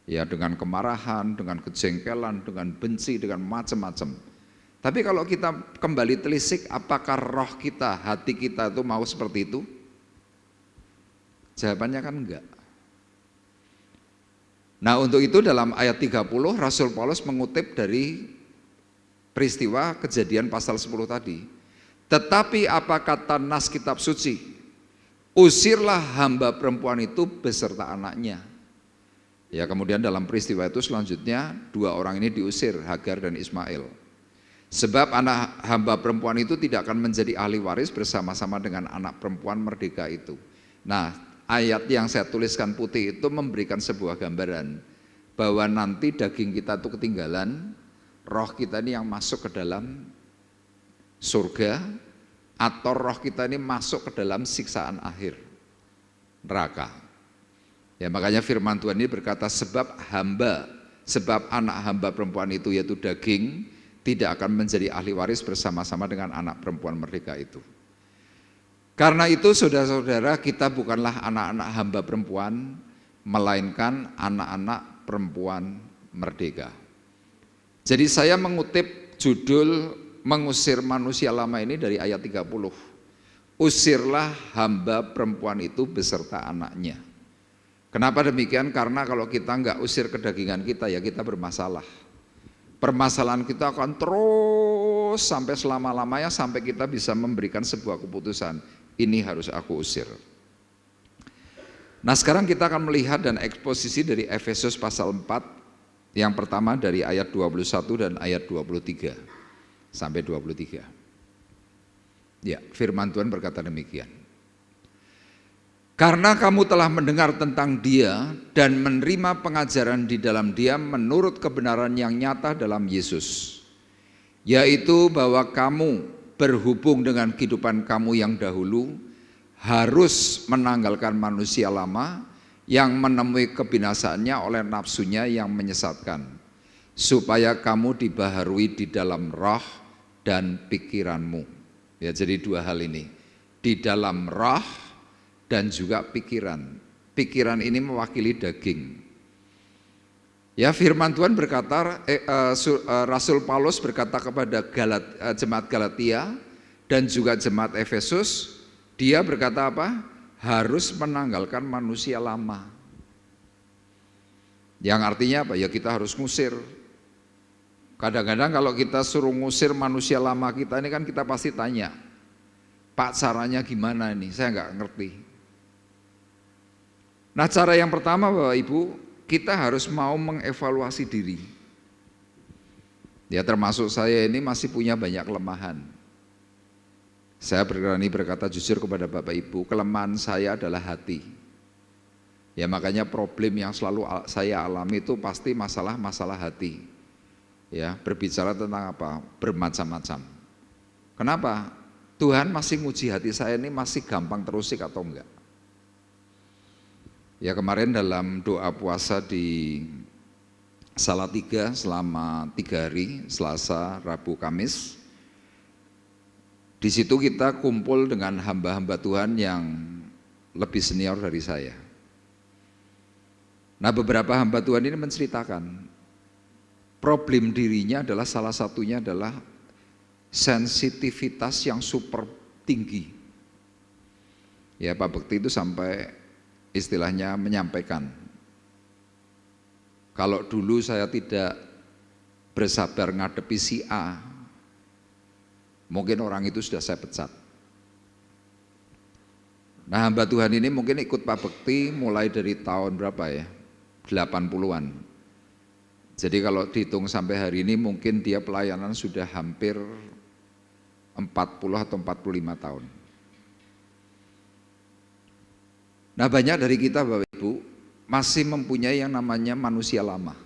Ya, dengan kemarahan, dengan kejengkelan, dengan benci, dengan macam-macam. Tapi kalau kita kembali telisik, apakah roh kita, hati kita itu mau seperti itu? Jawabannya kan enggak. Nah, untuk itu dalam ayat 30 Rasul Paulus mengutip dari peristiwa Kejadian pasal 10 tadi. Tetapi apa kata nas kitab suci? Usirlah hamba perempuan itu beserta anaknya. Ya, kemudian dalam peristiwa itu selanjutnya 2 orang ini diusir, Hagar dan Ismail. Sebab anak hamba perempuan itu tidak akan menjadi ahli waris bersama-sama dengan anak perempuan merdeka itu. Nah, ayat yang saya tuliskan putih itu memberikan sebuah gambaran bahwa nanti daging kita itu ketinggalan, roh kita ini yang masuk ke dalam surga, atau roh kita ini masuk ke dalam siksaan akhir, neraka. Ya, makanya firman Tuhan ini berkata sebab anak hamba perempuan itu yaitu daging tidak akan menjadi ahli waris bersama-sama dengan anak perempuan merdeka itu. Karena itu saudara-saudara, kita bukanlah anak-anak hamba perempuan, melainkan anak-anak perempuan merdeka. Jadi saya mengutip judul mengusir manusia lama ini dari ayat 30. Usirlah hamba perempuan itu beserta anaknya. Kenapa demikian? Karena kalau kita enggak usir kedagingan kita, ya kita bermasalah. Permasalahan kita akan terus sampai selama-lamanya, sampai kita bisa memberikan sebuah keputusan, ini harus aku usir. Nah, sekarang kita akan melihat dan eksposisi dari Efesus pasal 4, yang pertama dari ayat 21 dan ayat 23 sampai 23. Ya, firman Tuhan berkata demikian. Karena kamu telah mendengar tentang Dia dan menerima pengajaran di dalam Dia menurut kebenaran yang nyata dalam Yesus, yaitu bahwa kamu berhubung dengan kehidupan kamu yang dahulu harus menanggalkan manusia lama yang menemui kebinasaannya oleh nafsunya yang menyesatkan, supaya kamu dibaharui di dalam roh dan pikiranmu. Ya, jadi 2 hal ini, di dalam roh dan juga pikiran. Pikiran ini mewakili daging. Ya, firman Tuhan berkata, Rasul Paulus berkata kepada jemaat Galatia dan juga jemaat Efesus, dia berkata apa? Harus menanggalkan manusia lama. Yang artinya apa? Ya kita harus ngusir. Kadang-kadang kalau kita suruh ngusir manusia lama kita ini kan kita pasti tanya, Pak, caranya gimana ini? Saya nggak ngerti. Nah, cara yang pertama Bapak Ibu, kita harus mau mengevaluasi diri. Ya, termasuk saya ini masih punya banyak kelemahan. Saya berani berkata jujur kepada Bapak Ibu, kelemahan saya adalah hati. Ya, makanya problem yang selalu saya alami itu pasti masalah hati. Ya, berbicara tentang apa? Bermacam-macam. Kenapa? Tuhan masih nguji hati saya ini masih gampang terusik atau enggak. Ya, kemarin dalam doa puasa di Salatiga selama 3 hari, Selasa, Rabu, Kamis. Di situ kita kumpul dengan hamba-hamba Tuhan yang lebih senior dari saya. Nah, beberapa hamba Tuhan ini menceritakan problem dirinya adalah salah satunya adalah sensitivitas yang super tinggi. Ya, Pak Bekti itu sampai istilahnya menyampaikan, kalau dulu saya tidak bersabar ngadepi si A, mungkin orang itu sudah saya pecat. Nah, hamba Tuhan ini mungkin ikut Pak Bekti mulai dari tahun berapa ya? 80-an. Jadi kalau dihitung sampai hari ini mungkin dia pelayanan sudah hampir 40 atau 45 tahun. Nah, banyak dari kita Bapak Ibu masih mempunyai yang namanya manusia lama.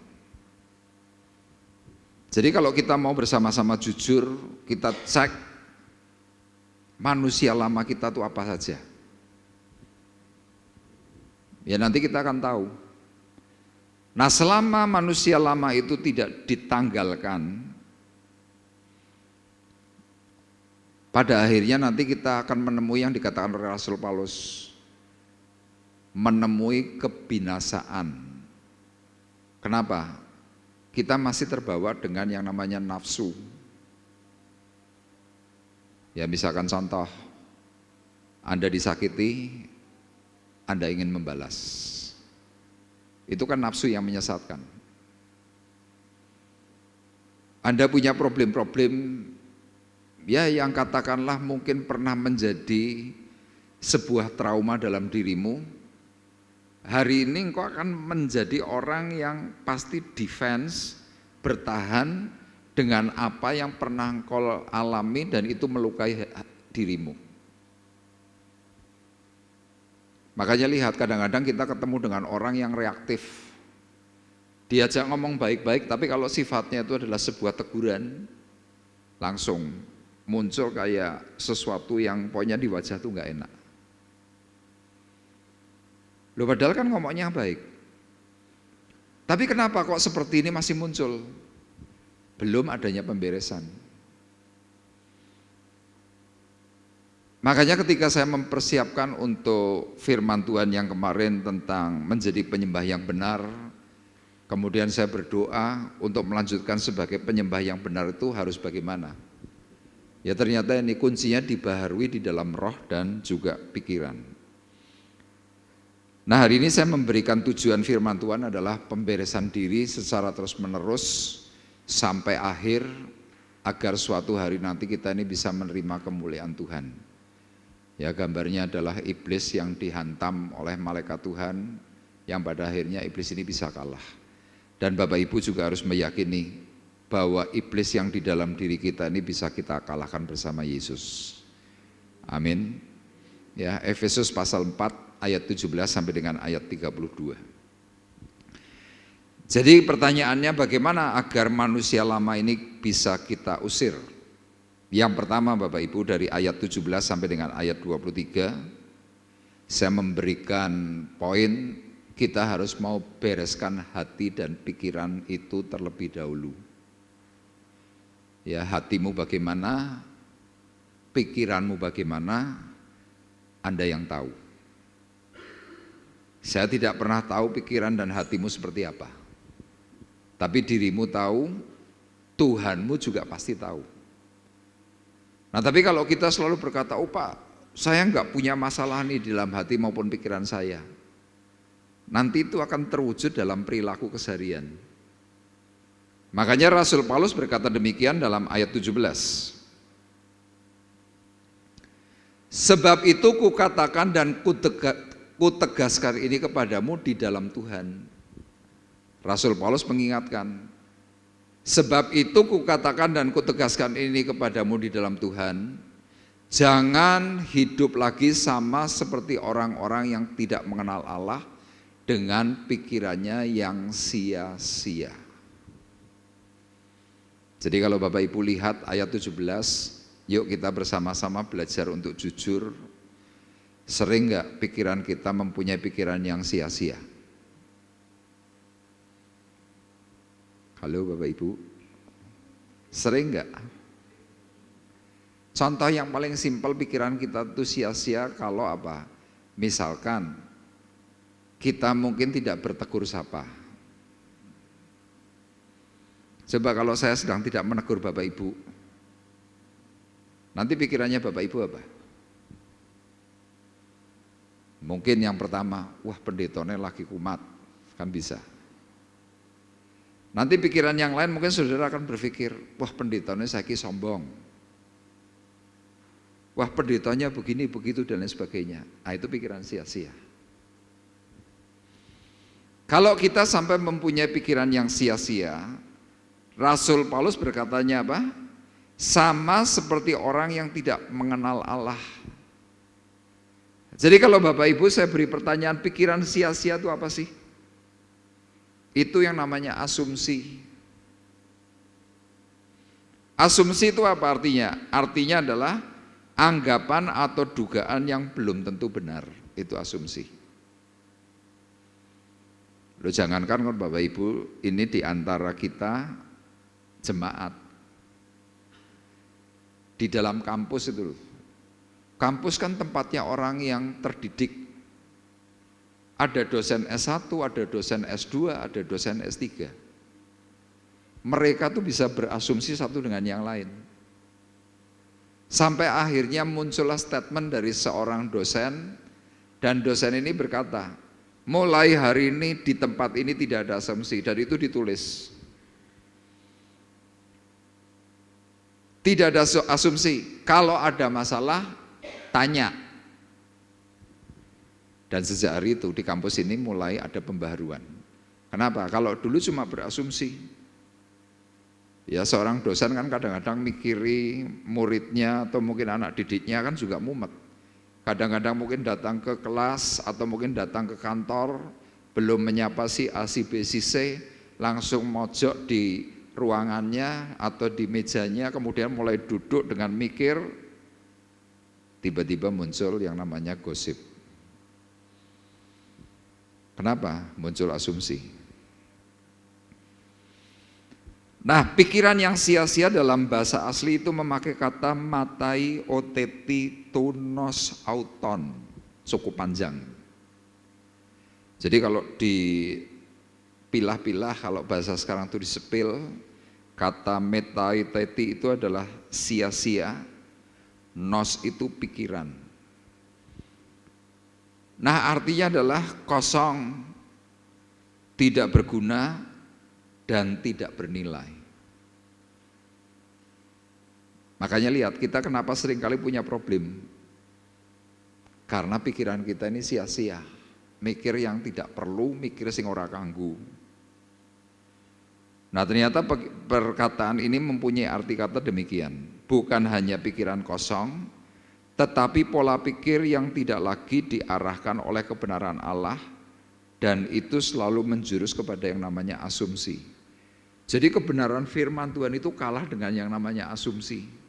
Jadi kalau kita mau bersama-sama jujur, kita cek manusia lama kita itu apa saja. Ya, nanti kita akan tahu. Nah, selama manusia lama itu tidak ditanggalkan, pada akhirnya nanti kita akan menemui yang dikatakan oleh Rasul Paulus, menemui kebinasaan. Kenapa? Kita masih terbawa dengan yang namanya nafsu. Ya, misalkan contoh, Anda disakiti, Anda ingin membalas. Itu kan nafsu yang menyesatkan. Anda punya problem-problem ya yang katakanlah mungkin pernah menjadi sebuah trauma dalam dirimu. hari ini engkau akan menjadi orang yang pasti defense, bertahan dengan apa yang pernah engkau alami dan itu melukai dirimu. Makanya lihat, kadang-kadang kita ketemu dengan orang yang reaktif. Diajak ngomong baik-baik, tapi kalau sifatnya itu adalah sebuah teguran, langsung muncul kayak sesuatu yang pokoknya di wajah tuh nggak enak. Loh, padahal kan ngomongnya baik. Tapi kenapa kok seperti ini masih muncul? Belum adanya pemberesan. Makanya ketika saya mempersiapkan untuk firman Tuhan yang kemarin tentang menjadi penyembah yang benar, kemudian saya berdoa untuk melanjutkan sebagai penyembah yang benar itu harus bagaimana? Ya ternyata ini kuncinya dibaharui di dalam roh dan juga pikiran. Nah, hari ini saya memberikan tujuan firman Tuhan adalah pemberesan diri secara terus menerus sampai akhir, agar suatu hari nanti kita ini bisa menerima kemuliaan Tuhan. Ya, gambarnya adalah iblis yang dihantam oleh malaikat Tuhan, yang pada akhirnya iblis ini bisa kalah. Dan Bapak Ibu juga harus meyakini bahwa iblis yang di dalam diri kita ini bisa kita kalahkan bersama Yesus. Amin. Ya, Efesus pasal 4 ayat 17 sampai dengan ayat 32. Jadi pertanyaannya, bagaimana agar manusia lama ini bisa kita usir? Yang pertama Bapak Ibu, dari ayat 17 sampai dengan ayat 23, saya memberikan poin kita harus mau bereskan hati dan pikiran itu terlebih dahulu. Ya, hatimu bagaimana, pikiranmu bagaimana, Anda yang tahu. Saya tidak pernah tahu pikiran dan hatimu seperti apa. Tapi dirimu tahu, Tuhanmu juga pasti tahu. Nah, tapi kalau kita selalu berkata, oh Pak, saya enggak punya masalah nih di dalam hati maupun pikiran saya, nanti itu akan terwujud dalam perilaku keseharian. Makanya Rasul Paulus berkata demikian dalam ayat 17. Sebab itu kukatakan dan kutegaskan ini kepadamu di dalam Tuhan. Rasul Paulus mengingatkan, sebab itu kukatakan dan kutegaskan ini kepadamu di dalam Tuhan, jangan hidup lagi sama seperti orang-orang yang tidak mengenal Allah dengan pikirannya yang sia-sia. Jadi kalau Bapak Ibu lihat ayat 17, yuk kita bersama-sama belajar untuk jujur. Sering enggak pikiran kita mempunyai pikiran yang sia-sia? Halo Bapak Ibu, sering enggak? Contoh yang paling simpel pikiran kita itu sia-sia kalau apa? Misalkan kita mungkin tidak bertegur sapa. Coba kalau saya sedang tidak menegur Bapak Ibu, nanti pikirannya Bapak Ibu apa? Mungkin yang pertama, wah pendetone lagi kumat, kan bisa. Nanti pikiran yang lain mungkin saudara akan berpikir, wah pendetanya saiki sombong, wah pendetanya begini begitu dan lain sebagainya. Nah, itu pikiran sia-sia. Kalau kita sampai mempunyai pikiran yang sia-sia, Rasul Paulus berkatanya apa? Sama seperti orang yang tidak mengenal Allah. Jadi kalau Bapak Ibu saya beri pertanyaan, pikiran sia-sia itu apa sih? Itu yang namanya asumsi. Asumsi itu apa artinya? Artinya adalah anggapan atau dugaan yang belum tentu benar. Itu asumsi. Loh, jangankan kalau Bapak Ibu ini di antara kita jemaat. Di dalam kampus itu loh. Kampus kan tempatnya orang yang terdidik. Ada dosen S1, ada dosen S2, ada dosen S3. Mereka tuh bisa berasumsi satu dengan yang lain. Sampai akhirnya muncullah statement dari seorang dosen, dan dosen ini berkata, mulai hari ini di tempat ini tidak ada asumsi, dan itu ditulis. Tidak ada asumsi, kalau ada masalah, tanya. Dan sejak hari itu di kampus ini mulai ada pembaharuan. Kenapa? Kalau dulu cuma berasumsi. Ya seorang dosen kan kadang-kadang mikiri muridnya atau mungkin anak didiknya kan juga mumet. Kadang-kadang mungkin datang ke kelas atau mungkin datang ke kantor, belum menyapa si A, si B, si C, langsung mojok di ruangannya atau di mejanya, kemudian mulai duduk dengan mikir, tiba-tiba muncul yang namanya gosip. Kenapa? Muncul asumsi. Nah, pikiran yang sia-sia dalam bahasa asli itu memakai kata matai oteti tunos auton, cukup panjang. Jadi kalau dipilah-pilah, kalau bahasa sekarang itu disepil, kata metai teti itu adalah sia-sia, nos itu pikiran. Nah, artinya adalah kosong, tidak berguna, dan tidak bernilai. Makanya lihat, kita kenapa seringkali punya problem? Karena pikiran kita ini sia-sia, mikir yang tidak perlu, mikir sing ora kanggu. Nah, ternyata perkataan ini mempunyai arti kata demikian. Bukan hanya pikiran kosong, tetapi pola pikir yang tidak lagi diarahkan oleh kebenaran Allah, dan itu selalu menjurus kepada yang namanya asumsi. Jadi kebenaran firman Tuhan itu kalah dengan yang namanya asumsi.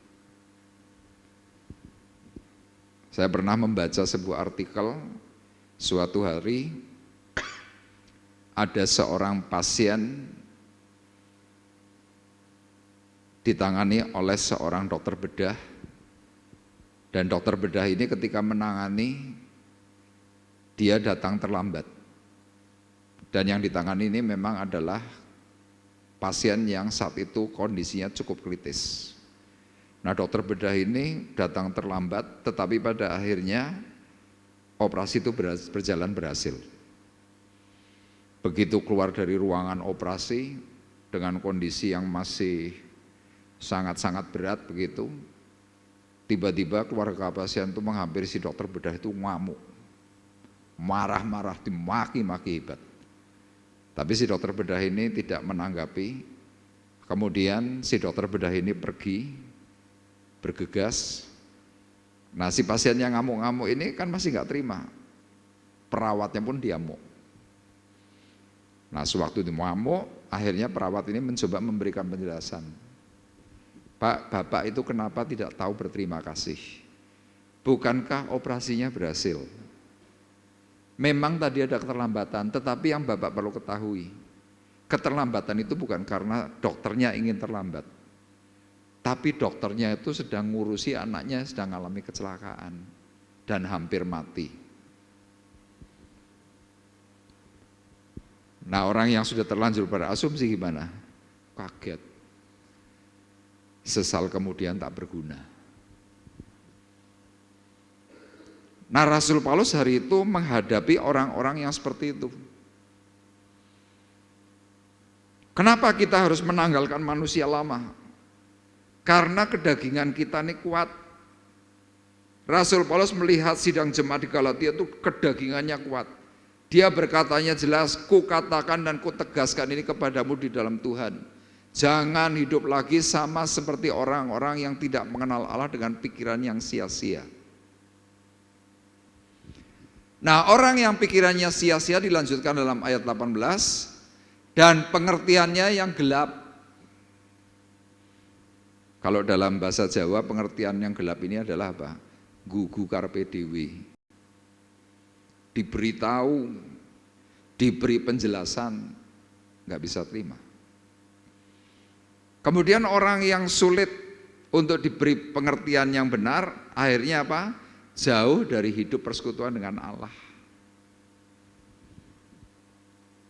Saya pernah membaca sebuah artikel, suatu hari ada seorang pasien ditangani oleh seorang dokter bedah, dan dokter bedah ini ketika menangani, dia datang terlambat. Dan yang ditangani ini memang adalah pasien yang saat itu kondisinya cukup kritis. Nah, dokter bedah ini datang terlambat, tetapi pada akhirnya operasi itu berjalan berhasil. Begitu keluar dari ruangan operasi dengan kondisi yang masih sangat-sangat berat begitu, tiba-tiba keluarga pasien itu menghampiri si dokter bedah itu ngamuk, marah-marah, dimaki-maki hebat. Tapi si dokter bedah ini tidak menanggapi. Kemudian si dokter bedah ini pergi, bergegas. Nah, si pasien yang ngamuk-ngamuk ini kan masih nggak terima. Perawatnya pun diamuk. Nah, sewaktu diamuk, akhirnya perawat ini mencoba memberikan penjelasan. Pak, Bapak itu kenapa tidak tahu berterima kasih? Bukankah operasinya berhasil? Memang tadi ada keterlambatan, tetapi yang Bapak perlu ketahui, keterlambatan itu bukan karena dokternya ingin terlambat, tapi dokternya itu sedang ngurusi anaknya sedang mengalami kecelakaan dan hampir mati. Nah, orang yang sudah terlanjur pada asumsi gimana? Kaget, sesal kemudian tak berguna. Nah, Rasul Paulus hari itu menghadapi orang-orang yang seperti itu. Kenapa kita harus menanggalkan manusia lama? Karena kedagingan kita ini kuat. Rasul Paulus melihat sidang jemaat di Galatia itu kedagingannya kuat. Dia berkatanya jelas, ku katakan dan ku tegaskan ini kepadamu di dalam Tuhan. Jangan hidup lagi sama seperti orang-orang yang tidak mengenal Allah dengan pikiran yang sia-sia. Nah, orang yang pikirannya sia-sia dilanjutkan dalam ayat 18, dan pengertiannya yang gelap. Kalau dalam bahasa Jawa pengertian yang gelap ini adalah apa? Gugu karpe dewe. Diberitahu, diberi penjelasan, nggak bisa terima. Kemudian orang yang sulit untuk diberi pengertian yang benar, akhirnya apa? Jauh dari hidup persekutuan dengan Allah.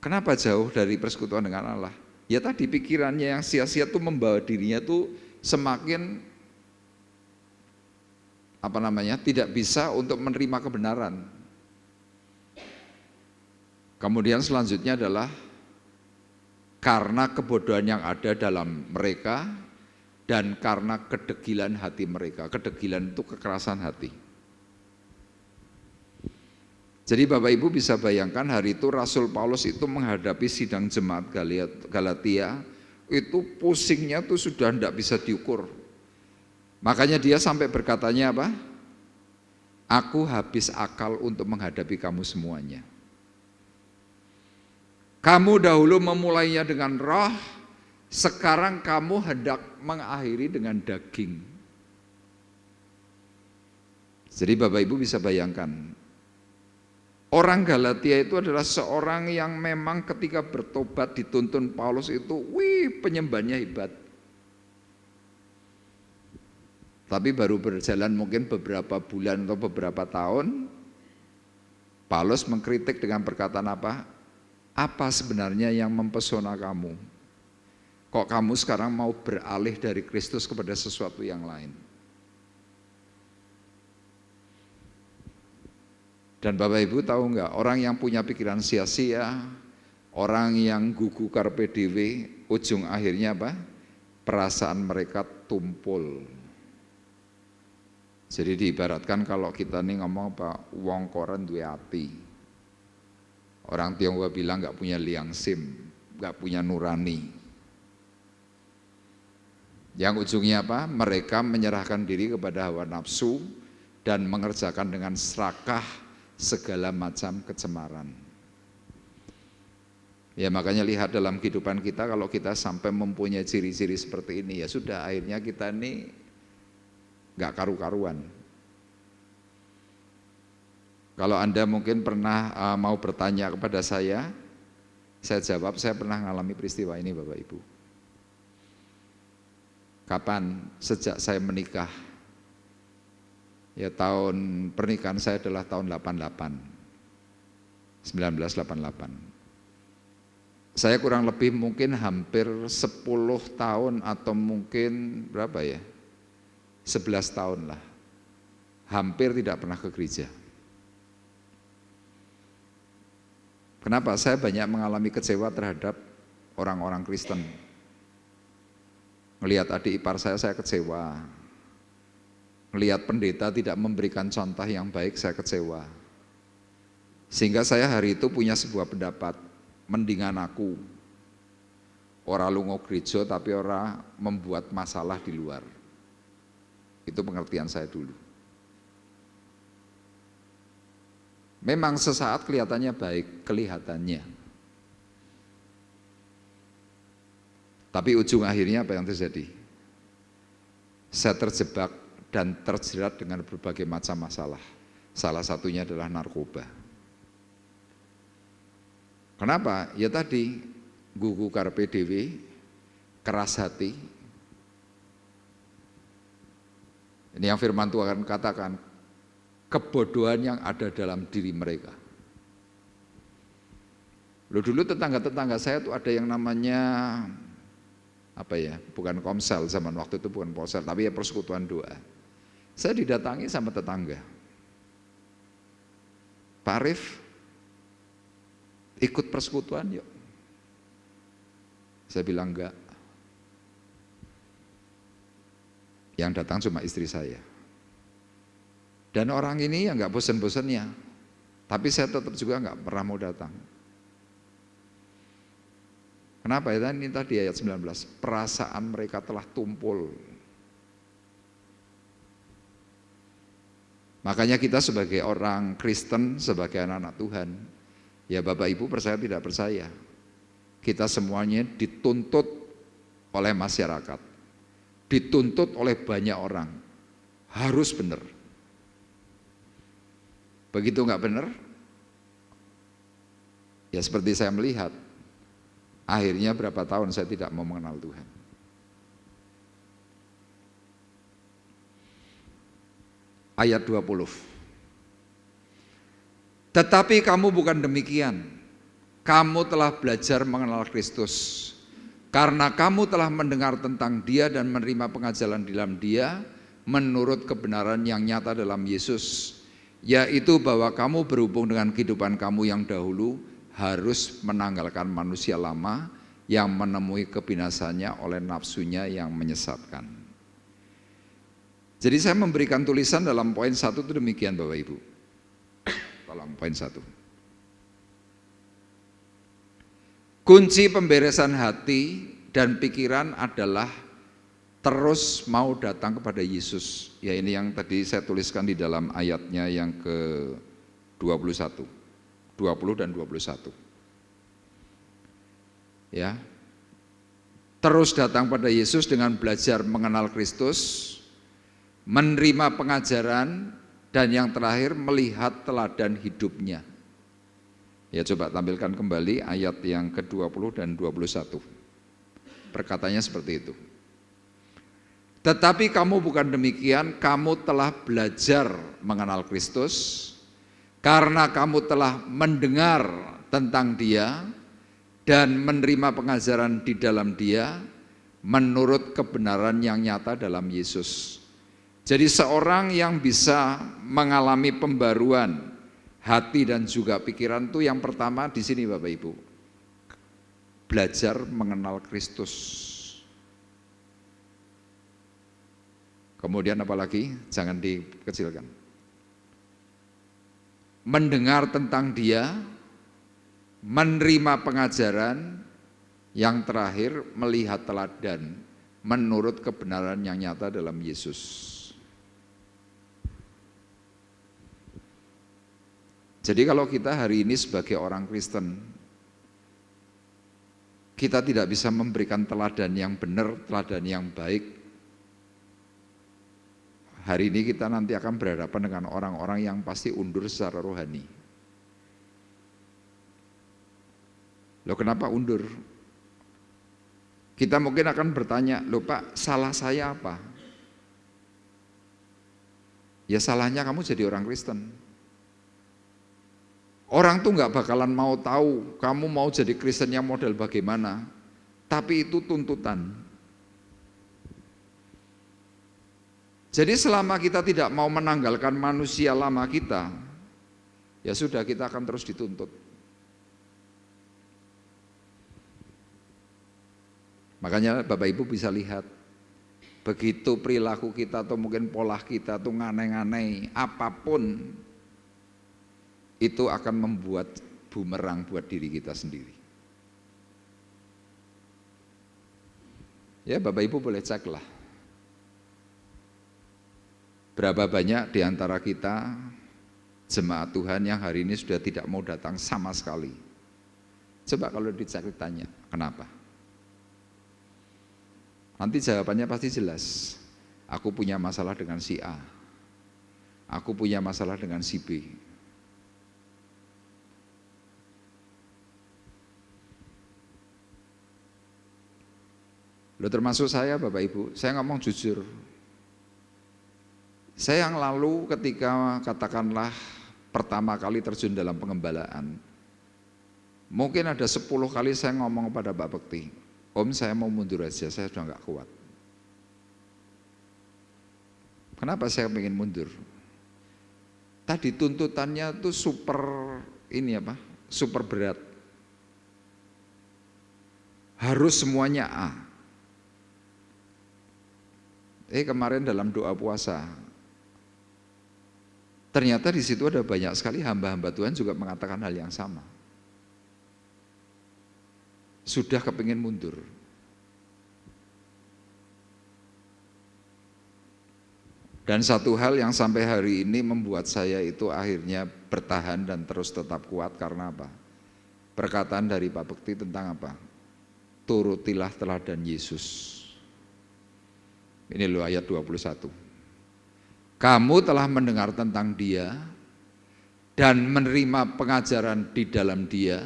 Kenapa jauh dari persekutuan dengan Allah? Ya tadi pikirannya yang sia-sia itu membawa dirinya tuh semakin tidak bisa untuk menerima kebenaran. Kemudian selanjutnya adalah karena kebodohan yang ada dalam mereka dan karena kedegilan hati mereka. Kedegilan itu kekerasan hati. Jadi Bapak Ibu bisa bayangkan hari itu Rasul Paulus itu menghadapi sidang jemaat Galatia, itu pusingnya tuh sudah tidak bisa diukur. Makanya dia sampai berkatanya apa? Aku habis akal untuk menghadapi kamu semuanya. Kamu dahulu memulainya dengan roh, sekarang kamu hendak mengakhiri dengan daging. Jadi Bapak Ibu bisa bayangkan, orang Galatia itu adalah seorang yang memang ketika bertobat dituntun Paulus itu, penyembahnya hebat. Tapi baru berjalan mungkin beberapa bulan atau beberapa tahun, Paulus mengkritik dengan perkataan apa? Apa sebenarnya yang mempesona kamu? Kok kamu sekarang mau beralih dari Kristus kepada sesuatu yang lain? Dan Bapak Ibu tahu enggak, orang yang punya pikiran sia-sia, orang yang gugu carpe diem, ujung akhirnya apa? Perasaan mereka tumpul. Jadi diibaratkan kalau kita nih ngomong apa, wong koren duwe ati. Orang Tionghoa bilang enggak punya liang sim, enggak punya nurani. Yang ujungnya apa? Mereka menyerahkan diri kepada hawa nafsu dan mengerjakan dengan serakah segala macam kecemaran. Ya makanya lihat dalam kehidupan kita, kalau kita sampai mempunyai ciri-ciri seperti ini, ya sudah akhirnya kita ini gak karu-karuan. Kalau Anda mungkin pernah mau bertanya kepada saya jawab, saya pernah mengalami peristiwa ini Bapak Ibu. Kapan? Sejak saya menikah. Ya tahun pernikahan saya adalah tahun 1988. Saya kurang lebih mungkin hampir 10 tahun atau mungkin berapa ya? 11 tahun lah. Hampir tidak pernah ke gereja. Kenapa? Saya banyak mengalami kecewa terhadap orang-orang Kristen. Melihat adik ipar saya kecewa. Melihat pendeta tidak memberikan contoh yang baik, saya kecewa. Sehingga saya hari itu punya sebuah pendapat, mendingan aku ora lunga gereja tapi ora membuat masalah di luar. Itu pengertian saya dulu. Memang sesaat kelihatannya baik, kelihatannya. Tapi ujung akhirnya apa yang terjadi? Saya terjebak dan terjerat dengan berbagai macam masalah. Salah satunya adalah narkoba. Kenapa? Ya tadi, gugu carpe diem, keras hati. Ini yang firman Tuhan katakan, kebodohan yang ada dalam diri mereka. Loh dulu tetangga-tetangga saya tuh ada yang namanya bukan komsel, zaman waktu itu bukan ponsel, tapi ya persekutuan doa. Saya didatangi sama tetangga, Pak Arif, ikut persekutuan yuk. Saya bilang enggak. Yang datang cuma istri saya. Dan orang ini ya enggak bosan-bosannya, tapi saya tetap juga enggak pernah mau datang. Kenapa ya? Ini tadi ayat 19, perasaan mereka telah tumpul. Makanya kita sebagai orang Kristen, sebagai anak-anak Tuhan, ya Bapak Ibu percaya tidak percaya, kita semuanya dituntut oleh masyarakat, dituntut oleh banyak orang, harus benar. Begitu enggak benar, ya seperti saya melihat, akhirnya berapa tahun saya tidak mau mengenal Tuhan. Ayat 20. Tetapi kamu bukan demikian. Kamu telah belajar mengenal Kristus. Karena kamu telah mendengar tentang Dia dan menerima pengajaran di dalam Dia menurut kebenaran yang nyata dalam Yesus, yaitu bahwa kamu berhubung dengan kehidupan kamu yang dahulu harus menanggalkan manusia lama yang menemui kebinasannya oleh nafsunya yang menyesatkan. Jadi saya memberikan tulisan dalam poin 1 itu demikian Bapak Ibu. Tolong poin 1. Kunci pemberesan hati dan pikiran adalah terus mau datang kepada Yesus. Ya, ini yang tadi saya tuliskan di dalam ayatnya yang ke-21, 20 dan 21. Ya. Terus datang pada Yesus dengan belajar mengenal Kristus, menerima pengajaran, dan yang terakhir melihat teladan hidupnya. Ya, coba tampilkan kembali ayat yang ke-20 dan 21. Perkataannya seperti itu. Tetapi kamu bukan demikian, kamu telah belajar mengenal Kristus, karena kamu telah mendengar tentang Dia dan menerima pengajaran di dalam Dia menurut kebenaran yang nyata dalam Yesus. Jadi seorang yang bisa mengalami pembaruan hati dan juga pikiran itu yang pertama di sini Bapak Ibu, belajar mengenal Kristus. Kemudian apalagi? Jangan dikecilkan. Mendengar tentang Dia, menerima pengajaran, yang terakhir melihat teladan menurut kebenaran yang nyata dalam Yesus. Jadi kalau kita hari ini sebagai orang Kristen, kita tidak bisa memberikan teladan yang benar, teladan yang baik. Hari ini kita nanti akan berhadapan dengan orang-orang yang pasti undur secara rohani. Loh, kenapa undur? Kita mungkin akan bertanya, loh Pak, salah saya apa? Ya salahnya kamu jadi orang Kristen. Orang tuh nggak bakalan mau tahu kamu mau jadi Kristen yang model bagaimana, tapi itu tuntutan. Jadi selama kita tidak mau menanggalkan manusia lama kita, ya sudah, kita akan terus dituntut. Makanya Bapak Ibu bisa lihat, begitu perilaku kita atau mungkin pola kita tuh aneh-aneh, apapun, itu akan membuat bumerang buat diri kita sendiri. Ya Bapak Ibu boleh cek lah. Berapa banyak di antara kita jemaat Tuhan yang hari ini sudah tidak mau datang sama sekali. Coba kalau dicek ditanya, kenapa? Nanti jawabannya pasti jelas. Aku punya masalah dengan si A. Aku punya masalah dengan si B. Loh, termasuk saya Bapak Ibu, saya ngomong jujur. Saya yang lalu ketika katakanlah pertama kali terjun dalam pengembalaan, mungkin ada 10 kali saya ngomong kepada Pak Bekti, Om saya mau mundur aja, saya sudah nggak kuat. Kenapa saya ingin mundur? Tadi tuntutannya tuh super berat. Harus semuanya A. Kemarin dalam doa puasa, ternyata di situ ada banyak sekali hamba-hamba Tuhan juga mengatakan hal yang sama. Sudah kepingin mundur. Dan satu hal yang sampai hari ini membuat saya itu akhirnya bertahan dan terus tetap kuat karena apa? Perkataan dari Pak Bekti tentang apa? Turutilah teladan Yesus. Ini loh ayat 21. Kamu telah mendengar tentang Dia dan menerima pengajaran di dalam Dia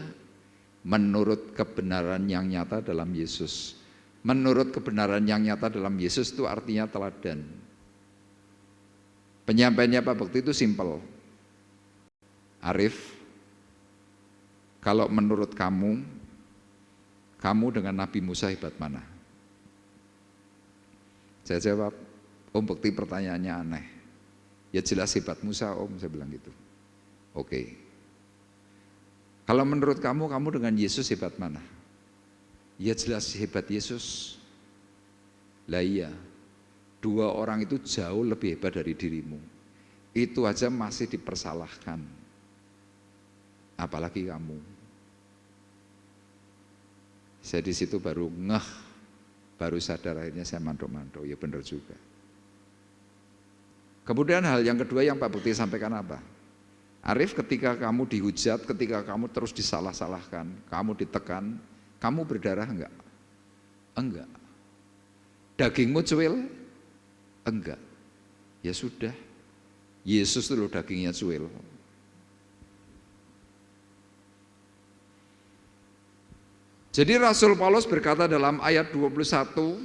menurut kebenaran yang nyata dalam Yesus. Menurut kebenaran yang nyata dalam Yesus itu artinya teladan. Penyampaiannya Pak Bekti itu simpel. Arif, kalau menurut kamu dengan Nabi Musa hebat mana? Saya jawab, Om Bekti pertanyaannya aneh. Ya jelas hebat Musa Om, saya bilang gitu. Oke. Kalau menurut kamu dengan Yesus hebat mana? Ya jelas hebat Yesus. Lah iya, 2 orang itu jauh lebih hebat dari dirimu. Itu aja masih dipersalahkan. apalagi kamu. Saya di situ baru ngeh, baru sadar, akhirnya saya mantuk-mantuk, ya benar juga. Kemudian hal yang kedua yang Pak Bukti sampaikan apa? Arif, ketika kamu dihujat, ketika kamu terus disalah-salahkan, kamu ditekan, kamu berdarah enggak? Enggak. Dagingmu cuil? Enggak. Ya sudah, Yesus itu loh dagingnya cuil. Jadi Rasul Paulus berkata dalam ayat 21,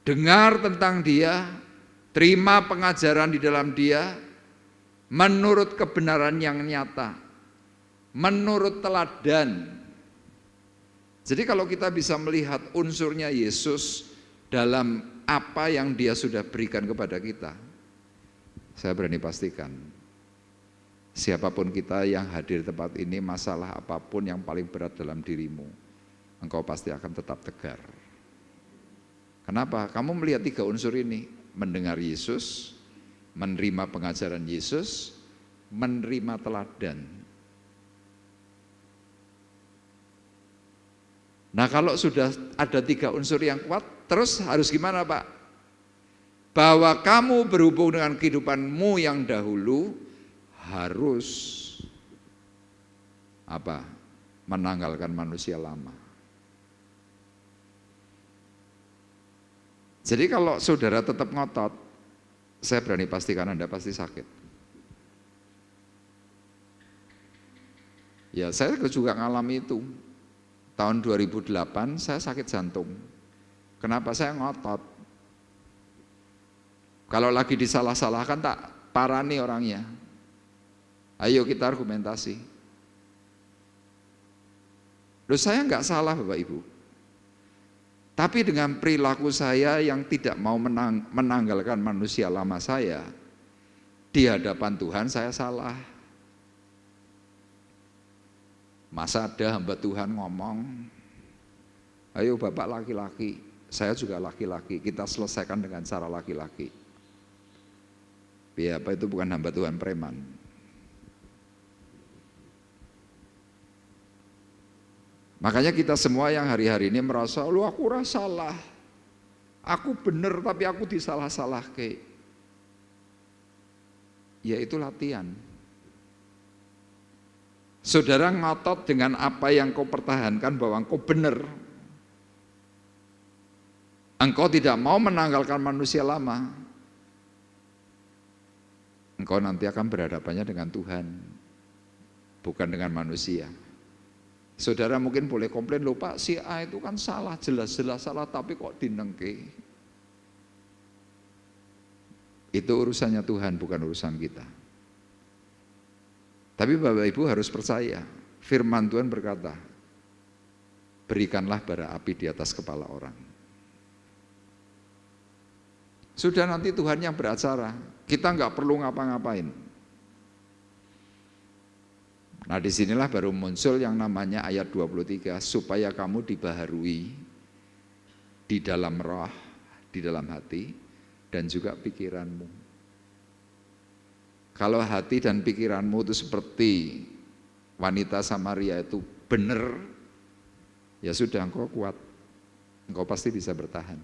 dengar tentang dia, terima pengajaran di dalam dia, menurut kebenaran yang nyata, menurut teladan. Jadi kalau kita bisa melihat unsurnya Yesus dalam apa yang dia sudah berikan kepada kita, saya berani pastikan, siapapun kita yang hadir di tempat ini, masalah apapun yang paling berat dalam dirimu, engkau pasti akan tetap tegar. Kenapa? Kamu melihat 3 unsur ini, mendengar Yesus, menerima pengajaran Yesus, menerima teladan. Nah kalau sudah ada 3 unsur yang kuat, terus harus gimana Pak? Bahwa kamu berhubung dengan kehidupanmu yang dahulu, harus apa? Menanggalkan manusia lama. Jadi kalau saudara tetap ngotot, saya berani pastikan Anda pasti sakit. Ya saya juga ngalami itu. Tahun 2008 saya sakit jantung. Kenapa? Saya ngotot. Kalau lagi disalah-salahkan tak parani orangnya. Ayo kita argumentasi. Loh saya nggak salah Bapak Ibu. Tapi dengan perilaku saya yang tidak mau menanggalkan manusia lama saya, di hadapan Tuhan saya salah. Masa ada hamba Tuhan ngomong, ayo Bapak laki-laki, saya juga laki-laki, kita selesaikan dengan cara laki-laki. Ya apa itu bukan hamba Tuhan preman. Makanya kita semua yang hari-hari ini merasa, lu aku rasa salah, aku bener tapi aku disalah-salah ke. Ya itu latihan. Saudara ngotot dengan apa yang kau pertahankan bahwa engkau benar. Engkau tidak mau menanggalkan manusia lama. Engkau nanti akan berhadapannya dengan Tuhan, bukan dengan manusia. Saudara mungkin boleh komplain, loh Pak, si A itu kan salah, jelas-jelas salah, tapi kok dinengke. Itu urusannya Tuhan, bukan urusan kita. Tapi Bapak Ibu harus percaya, firman Tuhan berkata, berikanlah bara api di atas kepala orang. Sudah nanti Tuhan yang beracara, kita nggak perlu ngapa-ngapain. Nah disinilah baru muncul yang namanya ayat 23, supaya kamu dibaharui di dalam roh, di dalam hati, dan juga pikiranmu. Kalau hati dan pikiranmu itu seperti wanita Samaria itu benar, ya sudah engkau kuat, engkau pasti bisa bertahan.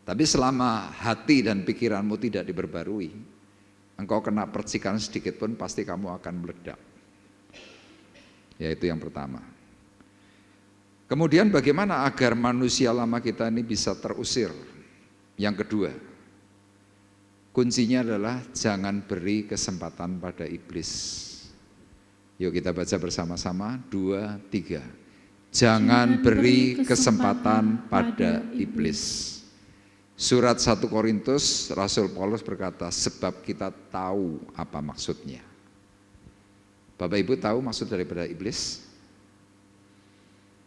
Tapi selama hati dan pikiranmu tidak diperbarui, engkau kena percikan sedikit pun pasti kamu akan meledak. Ya itu yang pertama. Kemudian bagaimana agar manusia lama kita ini bisa terusir? Yang kedua, kuncinya adalah jangan beri kesempatan pada iblis. Yuk kita baca bersama-sama, 2, 3. Jangan beri kesempatan pada iblis. Surat 1 Korintus, Rasul Paulus berkata, sebab kita tahu apa maksudnya. Bapak Ibu tahu maksud daripada iblis?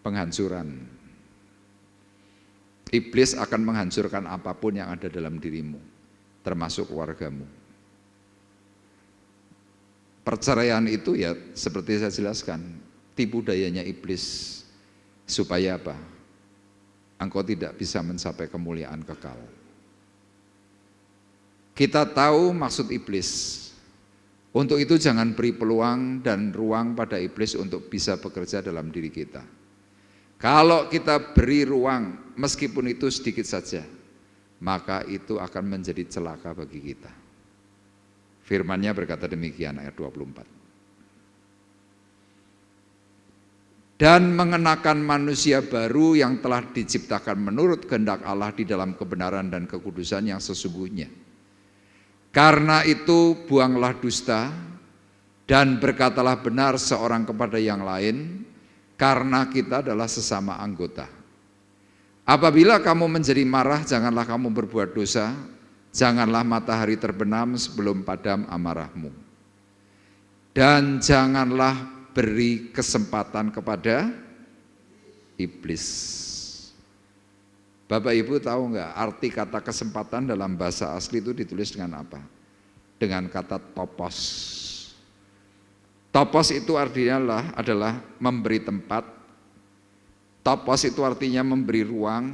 Penghancuran. Iblis akan menghancurkan apapun yang ada dalam dirimu, termasuk keluargamu. Perceraian itu ya seperti saya jelaskan, tipu dayanya iblis. Supaya apa? Engkau tidak bisa mencapai kemuliaan kekal. Kita tahu maksud iblis, Untuk itu jangan beri peluang dan ruang pada iblis untuk bisa bekerja dalam diri kita. Kalau kita beri ruang meskipun itu sedikit saja, maka itu akan menjadi celaka bagi kita. Firman-Nya berkata demikian ayat 24. Dan mengenakan manusia baru yang telah diciptakan menurut kehendak Allah di dalam kebenaran dan kekudusan yang sesungguhnya. Karena itu buanglah dusta dan berkatalah benar seorang kepada yang lain, karena kita adalah sesama anggota. Apabila kamu menjadi marah, janganlah kamu berbuat dosa, janganlah matahari terbenam sebelum padam amarahmu. Dan janganlah beri kesempatan kepada iblis. Bapak Ibu tahu enggak arti kata kesempatan dalam bahasa asli itu ditulis dengan apa? Dengan kata topos. Topos itu artinya adalah memberi tempat. Topos itu artinya memberi ruang.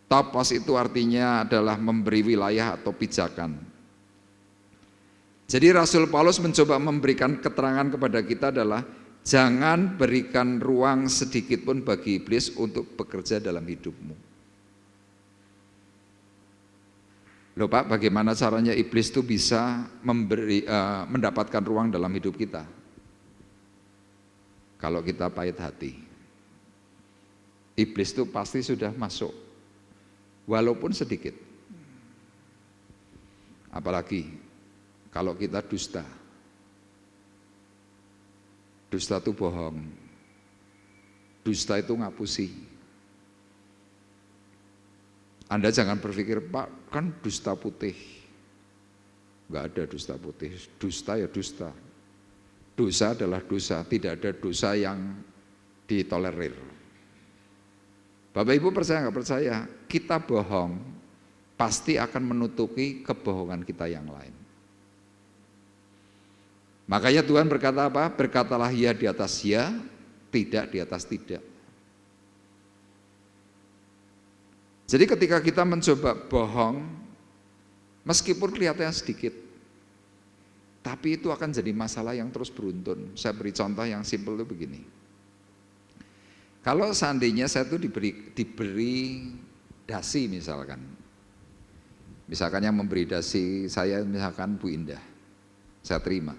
Topos itu artinya adalah memberi wilayah atau pijakan. Jadi Rasul Paulus mencoba memberikan keterangan kepada kita adalah jangan berikan ruang sedikit pun bagi iblis untuk bekerja dalam hidupmu. Loh Pak, bagaimana caranya iblis itu bisa mendapatkan ruang dalam hidup kita? Kalau kita pahit hati. Iblis itu pasti sudah masuk, walaupun sedikit. Apalagi kalau kita dusta. Dusta itu bohong. Dusta itu ngapusi. Anda jangan berpikir, Pak, kan dusta putih. Enggak ada dusta putih. Dusta ya dusta. Dosa adalah dosa. Tidak ada dosa yang ditolerir. Bapak Ibu percaya nggak percaya? Kita bohong, pasti akan menutupi kebohongan kita yang lain. Makanya Tuhan berkata apa? Berkatalah ya di atas ya, tidak di atas tidak. Jadi ketika kita mencoba bohong, meskipun kelihatannya sedikit, tapi itu akan jadi masalah yang terus beruntun. Saya beri contoh yang simpel itu begini. Kalau seandainya saya itu diberi dasi misalkan. Misalkan yang memberi dasi saya misalkan Bu Indah, saya terima.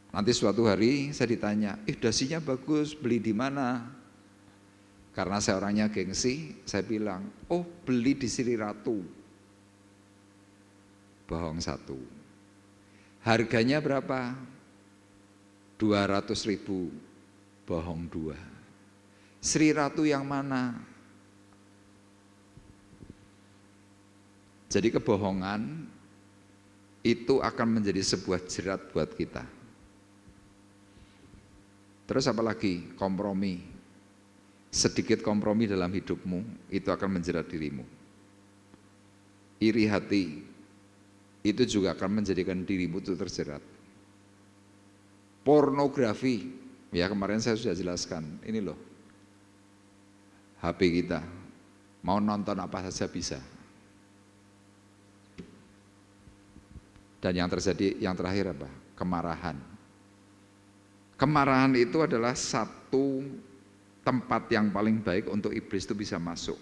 Nanti suatu hari saya ditanya, dasinya bagus, beli di mana? Karena saya orangnya gengsi, saya bilang, oh beli di Sri Ratu. Bohong satu. Harganya berapa? 200.000. Bohong dua. Sri Ratu yang mana? Jadi kebohongan itu akan menjadi sebuah jerat buat kita. Terus apalagi kompromi. Sedikit kompromi dalam hidupmu itu akan menjerat dirimu. Iri hati itu juga akan menjadikan dirimu itu terjerat. Pornografi, ya kemarin saya sudah jelaskan, ini loh HP kita, mau nonton apa saja bisa. Dan yang terjadi, yang terakhir apa? Kemarahan. Kemarahan itu adalah satu tempat yang paling baik untuk iblis itu bisa masuk.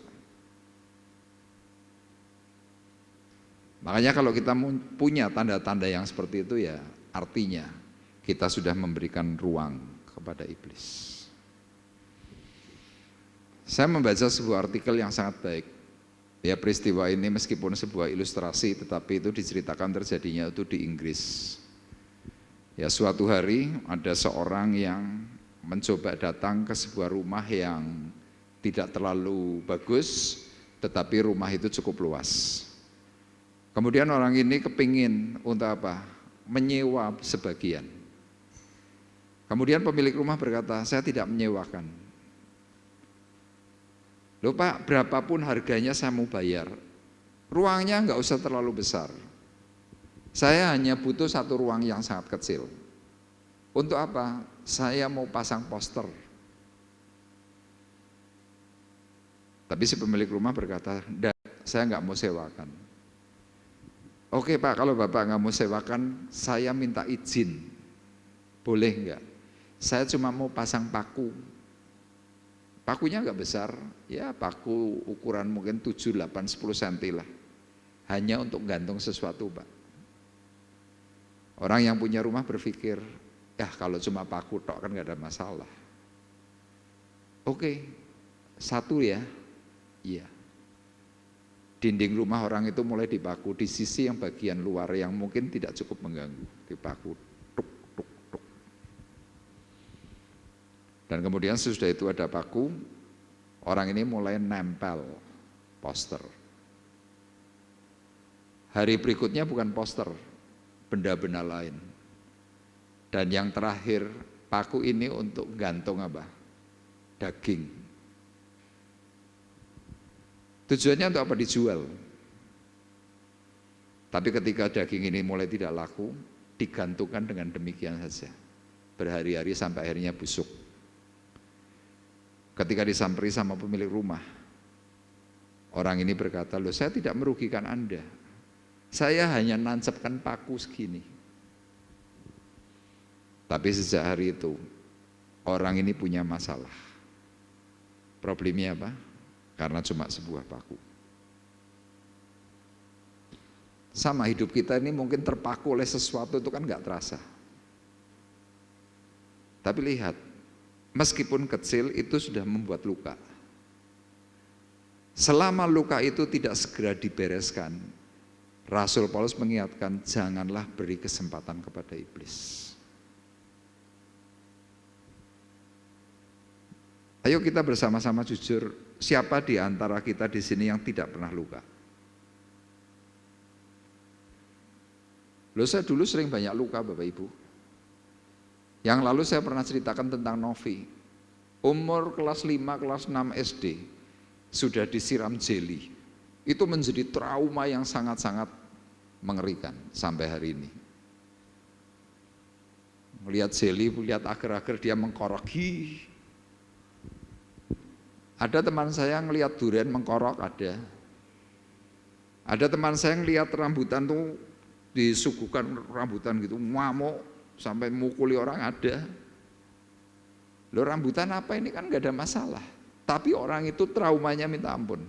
Makanya kalau kita punya tanda-tanda yang seperti itu ya artinya kita sudah memberikan ruang kepada iblis. Saya membaca sebuah artikel yang sangat baik. Ya peristiwa ini meskipun sebuah ilustrasi tetapi itu diceritakan terjadinya itu di Inggris. Ya suatu hari ada seorang yang mencoba datang ke sebuah rumah yang tidak terlalu bagus tetapi rumah itu cukup luas. Kemudian orang ini kepingin untuk apa? Menyewa sebagian. Kemudian pemilik rumah berkata, saya tidak menyewakan. Loh Pak, berapapun harganya saya mau bayar. Ruangnya enggak usah terlalu besar. Saya hanya butuh satu ruang yang sangat kecil. Untuk apa? Saya mau pasang poster. Tapi si pemilik rumah berkata, saya enggak mau sewakan. Oke Pak, kalau Bapak nggak mau sewakan, saya minta izin. Boleh nggak? Saya cuma mau pasang paku. Pakunya nggak besar, ya paku ukuran mungkin 7, 8, 10 cm lah. Hanya untuk gantung sesuatu Pak. Orang yang punya rumah berpikir, ya kalau cuma paku tok kan nggak ada masalah. Oke, 1 ya, iya. Dinding rumah orang itu mulai dipaku di sisi yang bagian luar yang mungkin tidak cukup mengganggu, dipaku tuk tuk tuk. Dan kemudian sesudah itu ada paku, orang ini mulai nempel poster. Hari berikutnya bukan poster, benda-benda lain. Dan yang terakhir, paku ini untuk gantung apa? Daging. Tujuannya untuk apa? Dijual. Tapi ketika daging ini mulai tidak laku, digantungkan dengan demikian saja. Berhari-hari sampai akhirnya busuk. Ketika disamperi sama pemilik rumah, orang ini berkata, loh saya tidak merugikan Anda. Saya hanya nancapkan paku segini. Tapi sejak hari itu, orang ini punya masalah. Problemnya apa? Karena cuma sebuah paku. Sama hidup kita ini mungkin terpaku oleh sesuatu itu kan nggak terasa. Tapi lihat, meskipun kecil itu sudah membuat luka. Selama luka itu tidak segera dibereskan, Rasul Paulus mengingatkan janganlah beri kesempatan kepada iblis. Ayo kita bersama-sama jujur, siapa di antara kita di sini yang tidak pernah luka? Loh saya dulu sering banyak luka Bapak Ibu. Yang lalu saya pernah ceritakan tentang Novi. Umur kelas 5, kelas 6 SD sudah disiram jeli. Itu menjadi trauma yang sangat-sangat mengerikan sampai hari ini. Melihat jeli, melihat agar-agar dia mengkorok. Ada teman saya ngelihat durian mengkorok, ada. Ada teman saya ngelihat rambutan tuh disuguhkan rambutan gitu, ngamuk sampai mukuli orang, ada. Loh rambutan apa ini kan nggak ada masalah. Tapi orang itu traumanya minta ampun.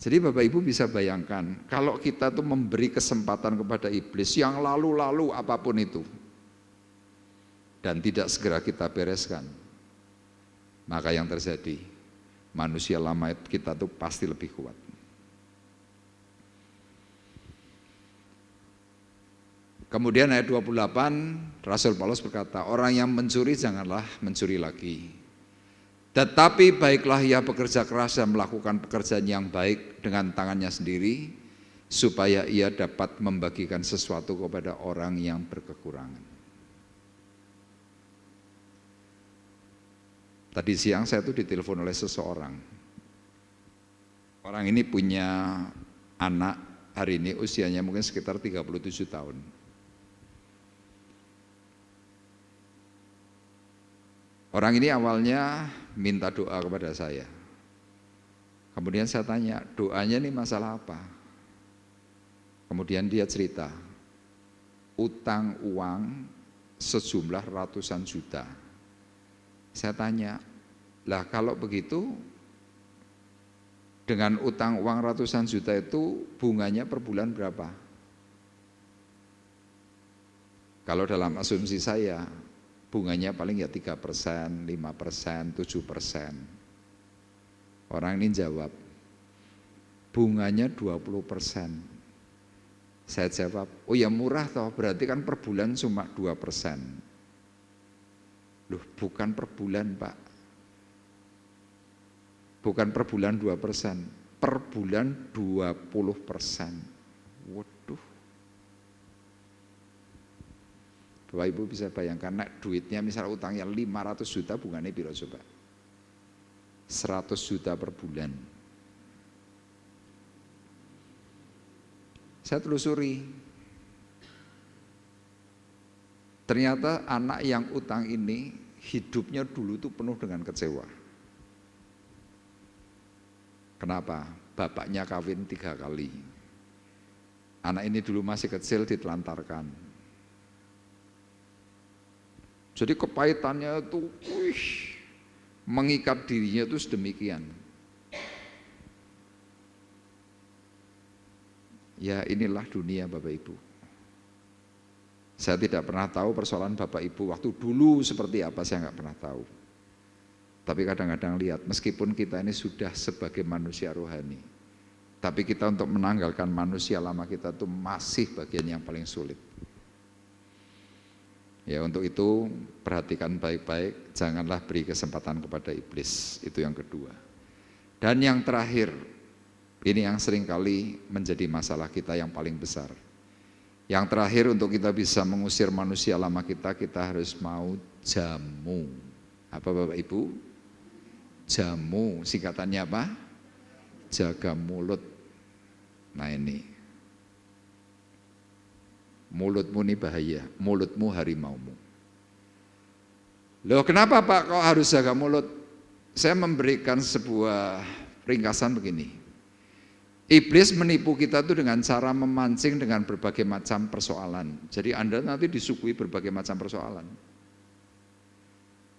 Jadi Bapak Ibu bisa bayangkan, kalau kita tuh memberi kesempatan kepada iblis yang lalu-lalu apapun itu, dan tidak segera kita bereskan, maka yang terjadi manusia lama kita tuh pasti lebih kuat. Kemudian ayat 28 Rasul Paulus berkata, orang yang mencuri janganlah mencuri lagi, tetapi baiklah ia bekerja keras dan melakukan pekerjaan yang baik dengan tangannya sendiri, supaya ia dapat membagikan sesuatu kepada orang yang berkekurangan. Tadi siang saya tuh ditelepon oleh seseorang. Orang ini punya anak hari ini usianya mungkin sekitar 37 tahun. Orang ini awalnya minta doa kepada saya. Kemudian saya tanya, doanya ini masalah apa? Kemudian dia cerita, utang uang sejumlah ratusan juta. Saya tanya, lah kalau begitu dengan utang uang ratusan juta itu bunganya per bulan berapa? Kalau dalam asumsi saya, bunganya paling ya 3%, 5%, 7%. Orang ini jawab, bunganya 20%. Saya jawab, oh ya murah toh, berarti kan per bulan cuma 2%. Loh bukan per bulan Pak, bukan per bulan 2%, per bulan 20%. Waduh. Bapak Ibu bisa bayangkan, nek duitnya misal utangnya 500 juta, bunganya piro coba? 100 juta per bulan. Saya telusuri, ternyata anak yang utang ini hidupnya dulu tuh penuh dengan kecewa. Kenapa? Bapaknya kawin 3 kali. Anak ini dulu masih kecil ditelantarkan. Jadi kepahitannya itu mengikat dirinya itu sedemikian. Ya inilah dunia Bapak Ibu. Saya tidak pernah tahu persoalan Bapak Ibu waktu dulu seperti apa, saya nggak pernah tahu. Tapi kadang-kadang lihat, meskipun kita ini sudah sebagai manusia rohani, tapi kita untuk menanggalkan manusia lama kita itu masih bagian yang paling sulit. Ya untuk itu perhatikan baik-baik, janganlah beri kesempatan kepada iblis, itu yang kedua. Dan yang terakhir, ini yang seringkali menjadi masalah kita yang paling besar. Yang terakhir untuk kita bisa mengusir manusia lama kita harus mau jamu. Apa Bapak Ibu? Jamu, singkatannya apa? Jaga mulut. Nah ini, mulutmu ini bahaya, mulutmu harimaumu. Loh kenapa Pak kok harus jaga mulut? Saya memberikan sebuah ringkasan begini. Iblis menipu kita itu dengan cara memancing dengan berbagai macam persoalan. Jadi Anda nanti disuguhi berbagai macam persoalan.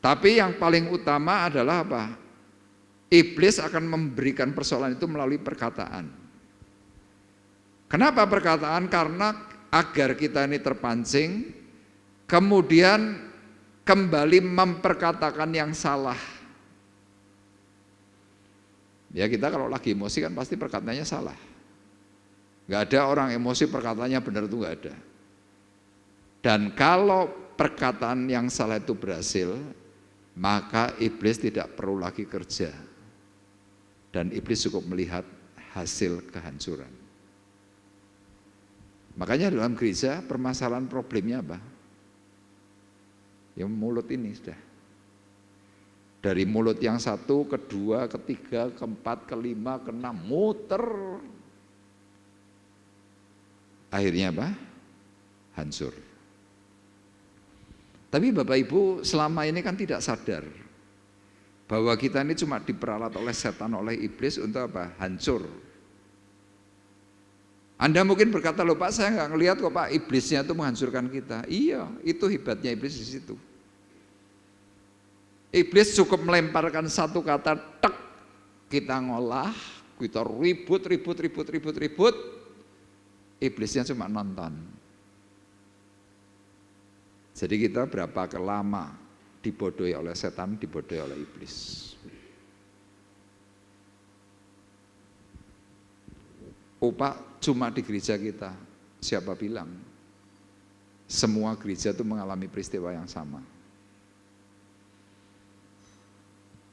Tapi yang paling utama adalah apa? Iblis akan memberikan persoalan itu melalui perkataan. Kenapa perkataan? Karena agar kita ini terpancing, kemudian kembali memperkatakan yang salah. Ya kita kalau lagi emosi kan pasti perkataannya salah. Gak ada orang emosi perkataannya benar itu gak ada. Dan kalau perkataan yang salah itu berhasil, maka iblis tidak perlu lagi kerja. Dan iblis cukup melihat hasil kehancuran. Makanya dalam gereja permasalahan problemnya apa? Ya mulut ini sudah. Dari mulut yang satu, kedua, ketiga, keempat, kelima, keenam, muter. Akhirnya apa? Hancur. Tapi Bapak Ibu selama ini kan tidak sadar bahwa kita ini cuma diperalat oleh setan, oleh iblis untuk apa? Hancur. Anda mungkin berkata, loh Pak saya nggak ngelihat kok Pak iblisnya itu menghancurkan kita. Iya, itu hebatnya iblis di situ. Iblis cukup melemparkan satu kata, tek, kita ngolah, kita ribut, iblisnya cuma nonton. Jadi kita berapa lama dibodohi oleh setan, dibodohi oleh iblis. Oh Pak, cuma di gereja kita, siapa bilang? Semua gereja itu mengalami peristiwa yang sama.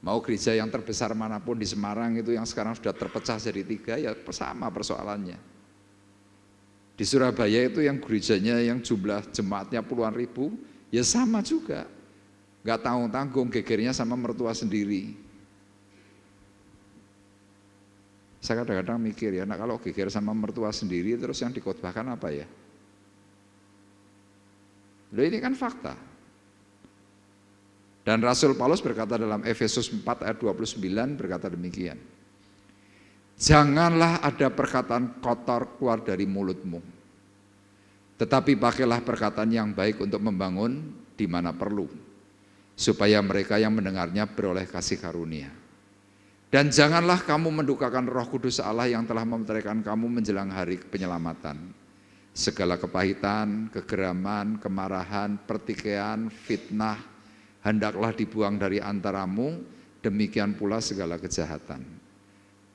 Mau gereja yang terbesar manapun di Semarang itu yang sekarang sudah terpecah jadi 3 ya sama persoalannya. Di Surabaya itu yang gerejanya yang jumlah jemaatnya puluhan ribu ya sama juga. Gak tanggung-tanggung gegernya sama mertua sendiri. Saya kadang-kadang mikir ya, nah kalau geger sama mertua sendiri terus yang dikhotbahkan apa ya? Loh ini kan fakta. Dan Rasul Paulus berkata dalam Efesus 4 ayat 29 berkata demikian. Janganlah ada perkataan kotor keluar dari mulutmu. Tetapi pakailah perkataan yang baik untuk membangun di mana perlu. Supaya mereka yang mendengarnya beroleh kasih karunia. Dan janganlah kamu mendukakan Roh Kudus Allah yang telah memeteraikan kamu menjelang hari penyelamatan. Segala kepahitan, kegeraman, kemarahan, pertikaian, fitnah, hendaklah dibuang dari antaramu, demikian pula segala kejahatan.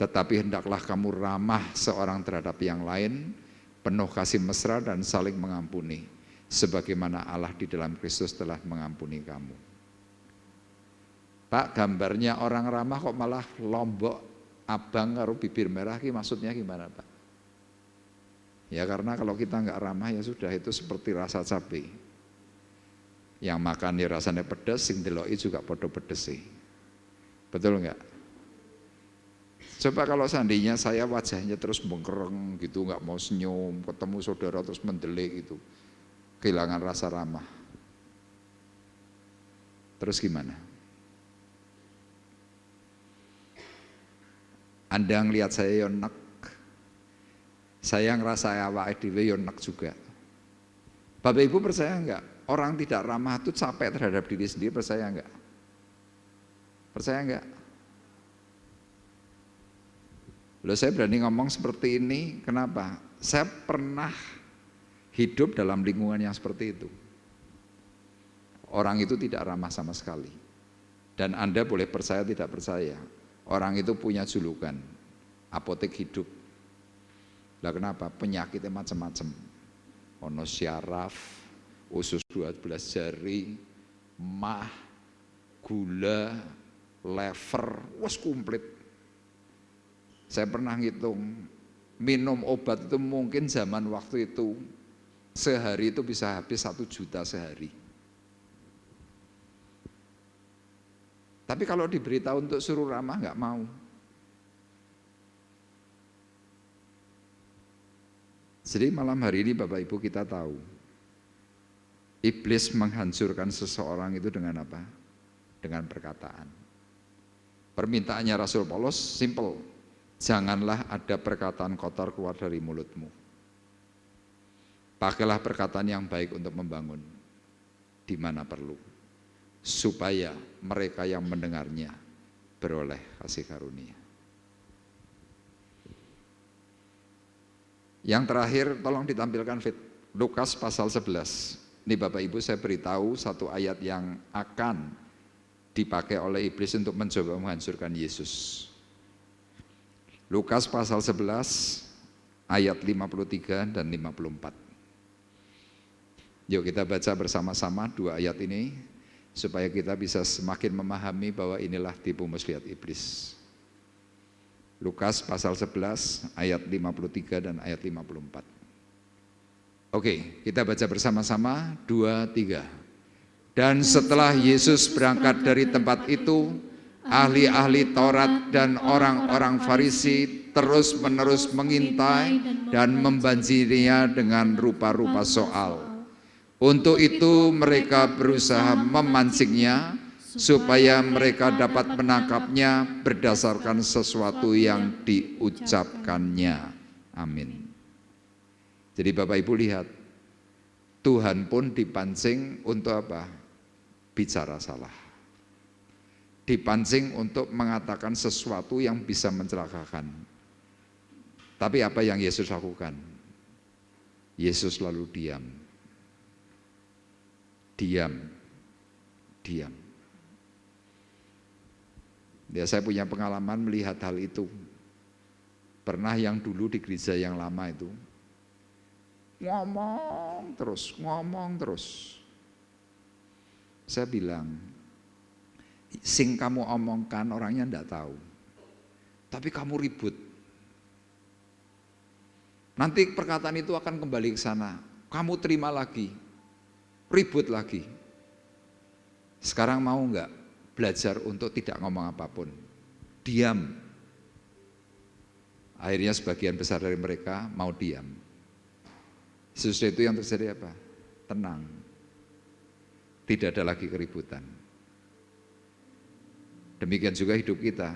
Tetapi hendaklah kamu ramah seorang terhadap yang lain, penuh kasih mesra dan saling mengampuni, sebagaimana Allah di dalam Kristus telah mengampuni kamu. Pak, gambarnya orang ramah kok malah lombok, abang, karo bibir merah, maksudnya gimana Pak? Ya karena kalau kita nggak ramah ya sudah itu seperti rasa cabai. Yang makan ya rasanya pedas, sing deloi juga podo pedes sih. Betul enggak? Coba kalau seandainya saya wajahnya terus bengkereng gitu, enggak mau senyum, ketemu saudara terus mendelik gitu, kehilangan rasa ramah. Terus gimana? Anda ngelihat saya yo nek, saya ngerasa awake dhewe yo nek juga. Bapak Ibu percaya enggak? Orang tidak ramah itu capek terhadap diri sendiri, percaya enggak? Percaya enggak? Loh, saya berani ngomong seperti ini, kenapa? Saya pernah hidup dalam lingkungan yang seperti itu. Orang itu tidak ramah sama sekali. Dan Anda boleh percaya tidak percaya, orang itu punya julukan apotek hidup. Lah kenapa? Penyakitnya macam-macam. Ono syaraf, usus 12 jari, mah, gula, lever, wes komplit. Saya pernah ngitung, minum obat itu mungkin zaman waktu itu sehari itu bisa habis 1 juta sehari. Tapi kalau diberitahu untuk suruh ramah nggak mau. Jadi malam hari ini Bapak Ibu kita tahu, iblis menghancurkan seseorang itu dengan apa? Dengan perkataan. Permintaannya Rasul Paulus simple, janganlah ada perkataan kotor keluar dari mulutmu. Pakailah perkataan yang baik untuk membangun di mana perlu, supaya mereka yang mendengarnya beroleh kasih karunia. Yang terakhir tolong ditampilkan Lukas pasal 11. Ini Bapak Ibu saya beritahu satu ayat yang akan dipakai oleh iblis untuk mencoba menghancurkan Yesus. Lukas pasal 11 ayat 53 dan 54. Yuk kita baca bersama-sama 2 ayat ini supaya kita bisa semakin memahami bahwa inilah tipu muslihat iblis. Lukas pasal 11 ayat 53 dan ayat 54. Oke, kita baca bersama-sama 2, 3. Dan setelah Yesus berangkat dari tempat itu, ahli-ahli Taurat dan orang-orang Farisi terus-menerus mengintai dan membanjirinya dengan rupa-rupa soal. Untuk itu mereka berusaha memancingnya supaya mereka dapat menangkapnya berdasarkan sesuatu yang diucapkannya. Amin. Jadi Bapak Ibu lihat, Tuhan pun dipancing untuk apa? Bicara salah. Dipancing untuk mengatakan sesuatu yang bisa mencelakakan. Tapi apa yang Yesus lakukan? Yesus lalu diam. Diam. Ya, saya punya pengalaman melihat hal itu. Pernah yang dulu di gereja yang lama itu, ngomong terus. Saya bilang, sing kamu omongkan orangnya enggak tahu, tapi kamu ribut. Nanti perkataan itu akan kembali ke sana, kamu terima lagi, ribut lagi. Sekarang mau enggak belajar untuk tidak ngomong apapun, diam. Akhirnya sebagian besar dari mereka mau diam. Sesudah itu yang terjadi apa? Tenang. Tidak ada lagi keributan. Demikian juga hidup kita.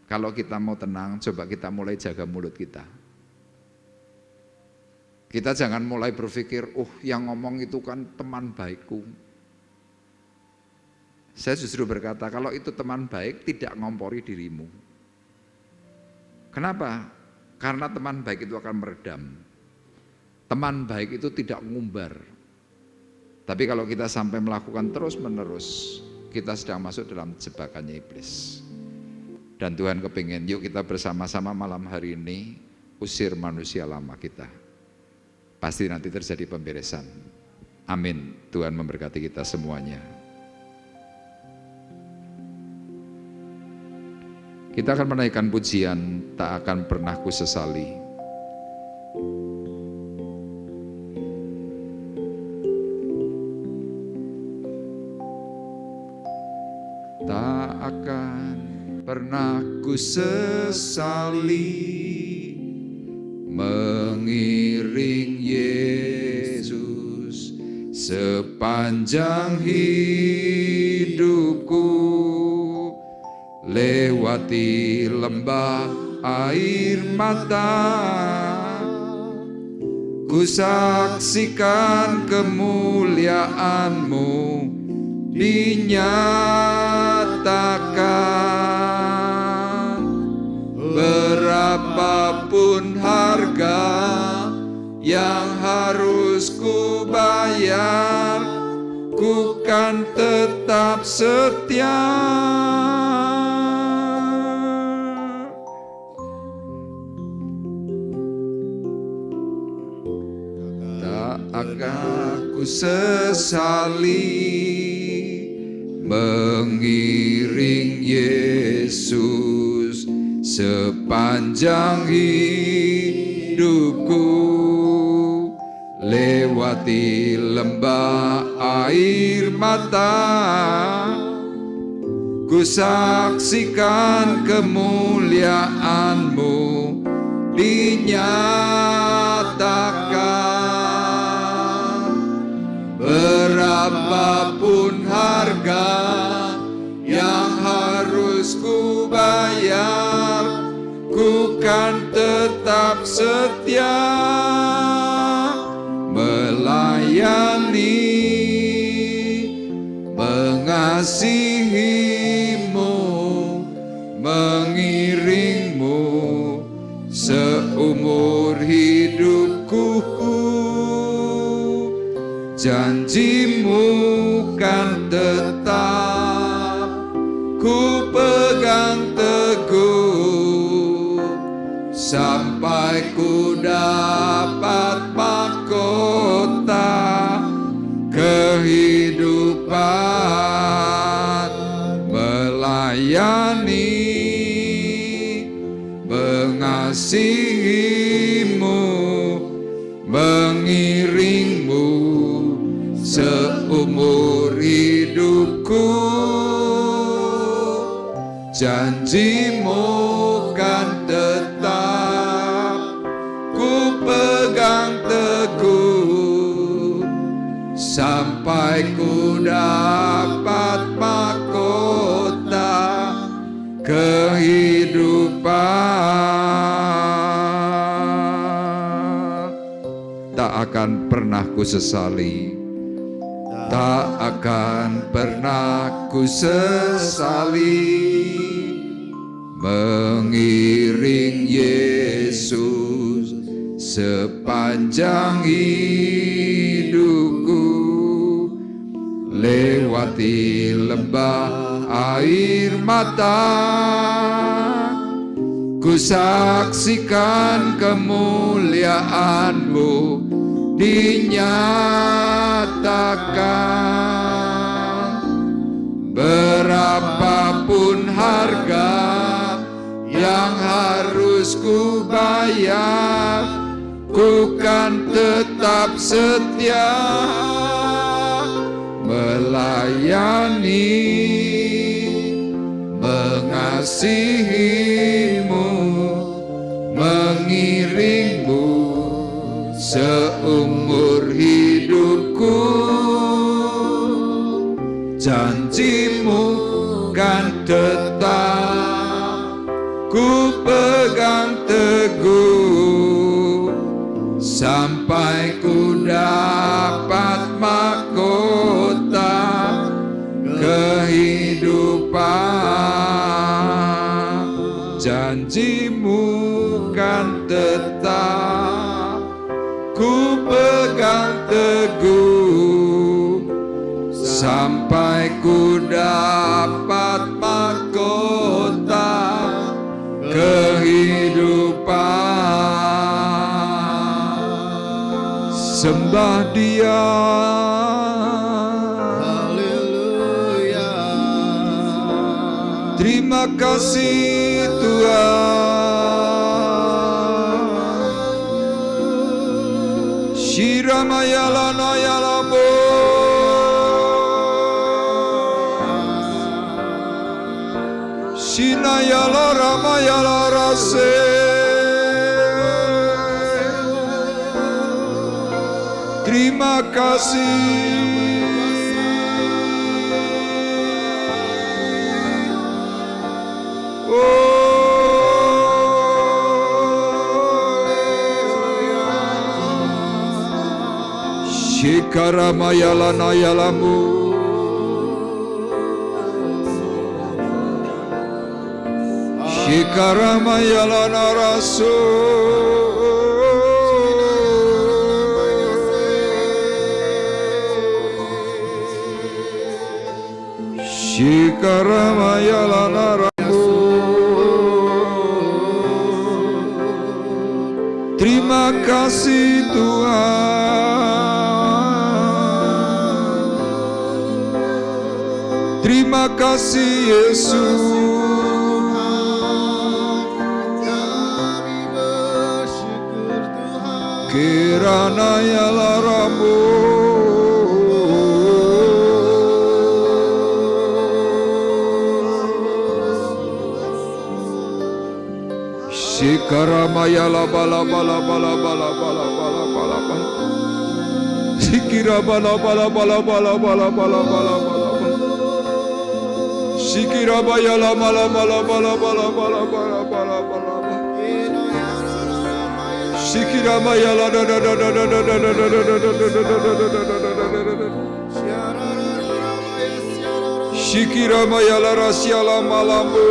Kalau kita mau tenang, coba kita mulai jaga mulut kita. Kita jangan mulai berpikir, yang ngomong itu kan teman baikku. Saya justru berkata, kalau itu teman baik, tidak ngompori dirimu. Kenapa? Karena teman baik itu akan meredam. Teman baik itu tidak ngumbar. Tapi kalau kita sampai melakukan terus-menerus, kita sedang masuk dalam jebakannya iblis. Dan Tuhan kepingin, yuk kita bersama-sama malam hari ini, usir manusia lama kita. Pasti nanti terjadi pemberesan. Amin. Tuhan memberkati kita semuanya. Kita akan menaikkan pujian, tak akan pernah ku sesali. Tak akan pernah ku sesali mengiring Yesus sepanjang hidupku. Lewati lembah air mata, ku saksikan kemuliaan-Mu dinyatakan. Berapapun harga yang harus ku bayar, ku kan tetap setia. Tak akan ku sesali mengiring Yesus sepanjang hidupku. Lewati lembah air mata, ku saksikan kemuliaan-Mu dinyatakan. Berapapun harga yang harus ku bayar, ku kan tetap setia melayani, mengasihi-Mu, mengiring-Mu seumur hidupku. Janji-Mu kan tetap ku pegang teguh sampai ku dapat mahkota kehidupan. Melayani, mengasihi-Mu, mengiring-Mu seumur hidupku. Janji-Mu kan tetap ku pegang teguh sampai ku dapat mahkota kehidupan. Tak akan pernah ku sesali, tak akan pernah ku sesali mengiring Yesus sepanjang hidupku. Lewati lembah air mata, ku saksikan kemuliaan-Mu dinyatakan. Berapapun harga yang harus ku bayar, ku kan tetap setia melayani, mengasihi-Mu, mengiring-Mu seumur hidupku. Janji-Mu kan tetap ku pegang teguh sampai ku dapat mahkota kehidupan. Janji-Mu kan tetap ku pegang teguh sampai ku dapat mahkota kehidupan. Sembah Dia, Haleluya. terima kasih Tuhan. Shiramayala Nayalabo, Shinayala Ramayala Rase, terima kasih. Oh, Shikaramayalana yalamu Shikaramayalana rasu Shikaramayalana ramu. Terima kasih Tuhan, terima kasih Yesus. Kirana yalaramu Shikaramayala bala bala bala bala bala bala bala bala Shikira bala bala bala bala bala bala bala bala Shikira bayala bala bala bala bala bala bala bala bala Shikira bayala da da da da da da da da da da Shikira bayala rasyala malambu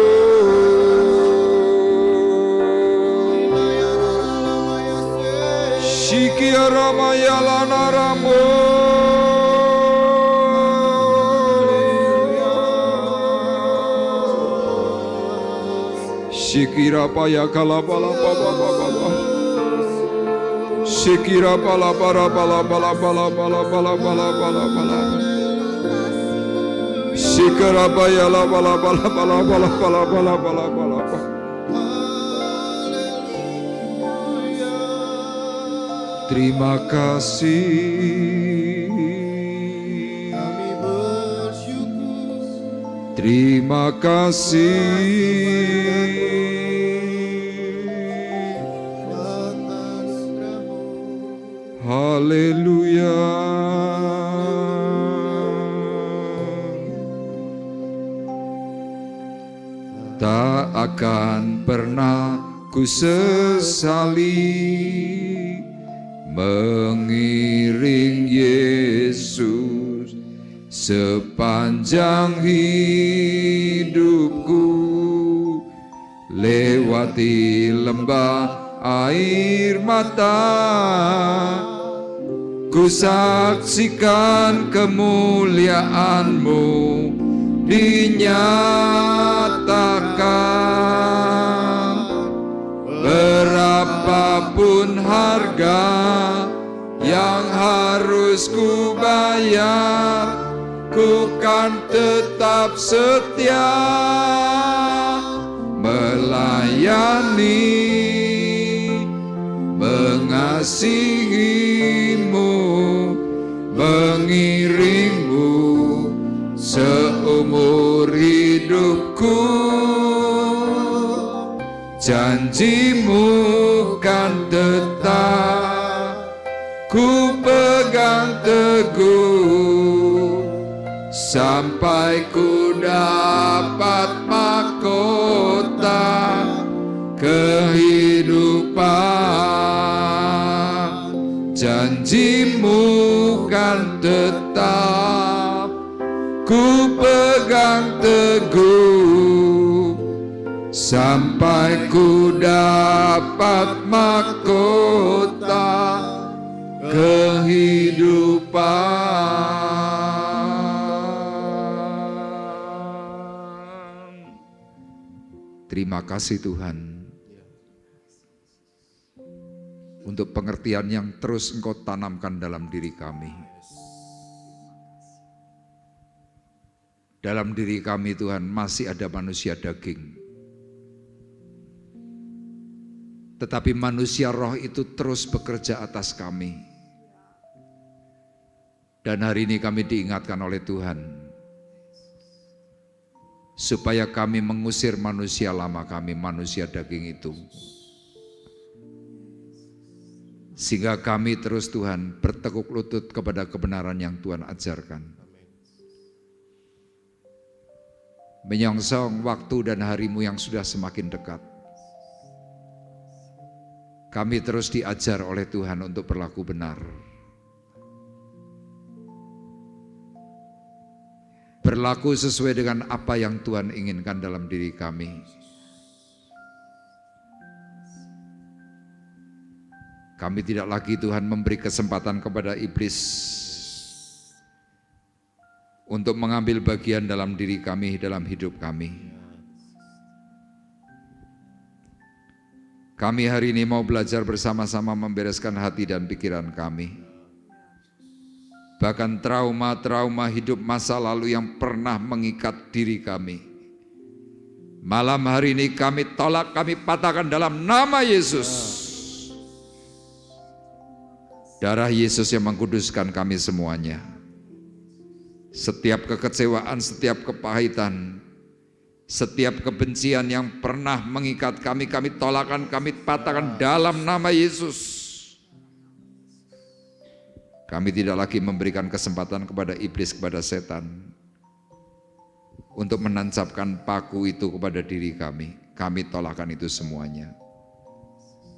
Shikira bayala naramu Shikira paya kala bala bala bala Shikira bala bala bala bala bala bala bala bala bala bala Shikira paya la bala bala bala bala bala bala bala bala Terima kasih kami bersyukur Terima kasih Haleluya. Tak akan pernah ku sesali mengiring Yesus sepanjang hidupku, lewati lembah air mata, ku saksikan kemuliaan-Mu dinyatakan. Berapapun harga yang harus ku bayar, ku kan tetap setia melayani, mengasihi-Mu, mengiring-Mu seumur hidupku. Janji-Mu kan tetap ku pegang teguh sampai ku dapat mahkota kehidupan. Janji-Mu kan tetap ku pegang teguh sampai ku dapat mahkota kehidupan. Terima kasih Tuhan untuk pengertian yang terus Engkau tanamkan dalam diri kami. Dalam diri kami Tuhan masih ada manusia daging, tetapi manusia roh itu terus bekerja atas kami. Dan hari ini kami diingatkan oleh Tuhan supaya kami mengusir manusia lama kami, manusia daging itu, sehingga kami terus Tuhan bertekuk lutut kepada kebenaran yang Tuhan ajarkan. Menyongsong waktu dan hari-Mu yang sudah semakin dekat, kami terus diajar oleh Tuhan untuk berlaku benar. berlaku sesuai dengan apa yang Tuhan inginkan dalam diri kami. Kami tidak lagi Tuhan memberi kesempatan kepada iblis untuk mengambil bagian dalam diri kami, dalam hidup kami. Kami hari ini mau belajar bersama-sama membereskan hati dan pikiran kami. Bahkan trauma-trauma hidup masa lalu yang pernah mengikat diri kami. Malam hari ini kami tolak, kami patahkan dalam nama Yesus. Darah Yesus yang mengkuduskan kami semuanya. Setiap kekecewaan, setiap kepahitan, setiap kebencian yang pernah mengikat kami tolakkan, kami patahkan dalam nama Yesus. Kami tidak lagi memberikan kesempatan kepada iblis, kepada setan untuk menancapkan paku itu kepada diri kami. Kami tolakkan itu semuanya.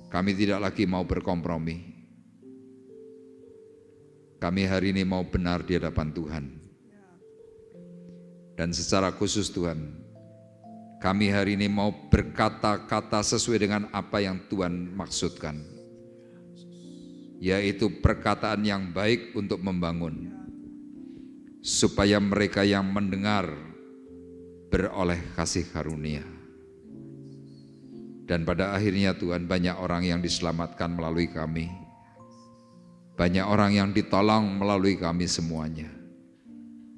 Kami tidak lagi mau berkompromi. Kami hari ini mau benar di hadapan Tuhan. Dan secara khusus Tuhan, kami hari ini mau berkata-kata sesuai dengan apa yang Tuhan maksudkan, yaitu perkataan yang baik untuk membangun, supaya mereka yang mendengar beroleh kasih karunia. Dan pada akhirnya Tuhan, banyak orang yang diselamatkan melalui kami, banyak orang yang ditolong melalui kami semuanya.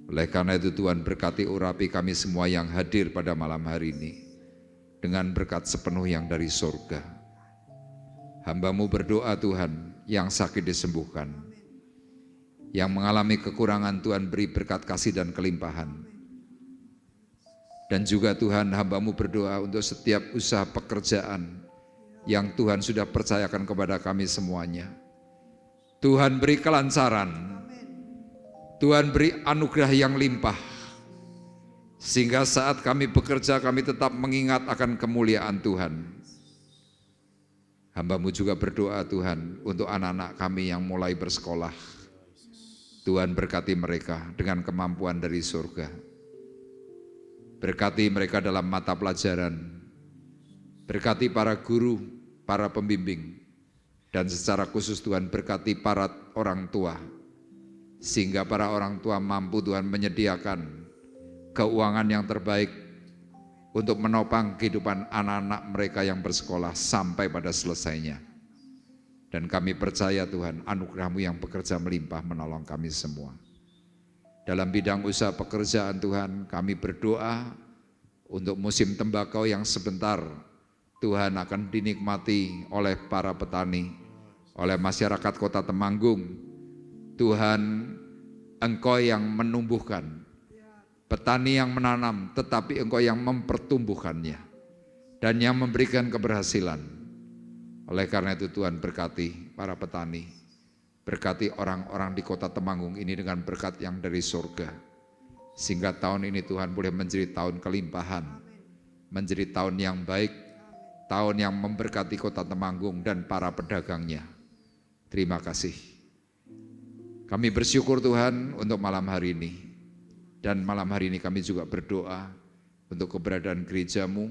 Oleh karena itu Tuhan, berkati urapi kami semua yang hadir pada malam hari ini dengan berkat sepenuh yang dari surga. Hamba-Mu berdoa Tuhan, yang sakit disembuhkan, yang mengalami kekurangan Tuhan beri berkat kasih dan kelimpahan. Dan juga Tuhan, hamba-Mu berdoa untuk setiap usaha pekerjaan yang Tuhan sudah percayakan kepada kami semuanya. Tuhan beri kelancaran, Tuhan beri anugerah yang limpah, sehingga saat kami bekerja kami tetap mengingat akan kemuliaan Tuhan. Hamba-Mu juga berdoa Tuhan untuk anak-anak kami yang mulai bersekolah. Tuhan berkati mereka dengan kemampuan dari surga. Berkati mereka dalam mata pelajaran. Berkati para guru, para pembimbing. Dan secara khusus Tuhan berkati para orang tua. Sehingga para orang tua mampu Tuhan menyediakan keuangan yang terbaik untuk menopang kehidupan anak-anak mereka yang bersekolah sampai pada selesainya. Dan kami percaya Tuhan, anugerah-Mu yang bekerja melimpah menolong kami semua. Dalam bidang usaha pekerjaan Tuhan, kami berdoa untuk musim tembakau yang sebentar Tuhan akan dinikmati oleh para petani, oleh masyarakat Kota Temanggung. Tuhan, Engkau yang menumbuhkan, petani yang menanam, tetapi Engkau yang mempertumbuhkannya dan yang memberikan keberhasilan. Oleh karena itu Tuhan, berkati para petani, berkati orang-orang di Kota Temanggung ini dengan berkat yang dari surga, sehingga tahun ini Tuhan boleh menjadi tahun kelimpahan, menjadi tahun yang baik, tahun yang memberkati Kota Temanggung dan para pedagangnya. Terima kasih. Kami bersyukur Tuhan untuk malam hari ini. Dan malam hari ini kami juga berdoa untuk keberadaan gereja-Mu,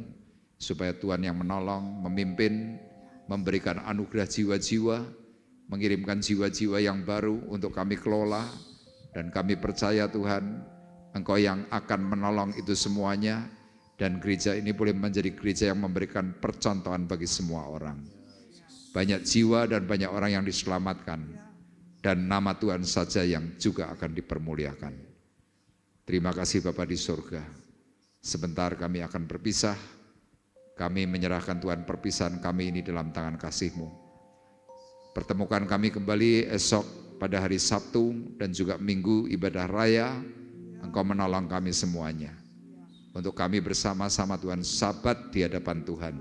supaya Tuhan yang menolong, memimpin, memberikan anugerah jiwa-jiwa, mengirimkan jiwa-jiwa yang baru untuk kami kelola. Dan kami percaya Tuhan, Engkau yang akan menolong itu semuanya, dan gereja ini boleh menjadi gereja yang memberikan percontohan bagi semua orang. Banyak jiwa dan banyak orang yang diselamatkan, dan nama Tuhan saja yang juga akan dipermuliakan. Terima kasih Bapa di surga. Sebentar kami akan berpisah. Kami menyerahkan Tuhan perpisahan kami ini dalam tangan kasih-Mu. Pertemukan kami kembali esok pada hari Sabtu dan juga Minggu ibadah raya. Engkau menolong kami semuanya. Untuk kami bersama-sama Tuhan sabat di hadapan Tuhan.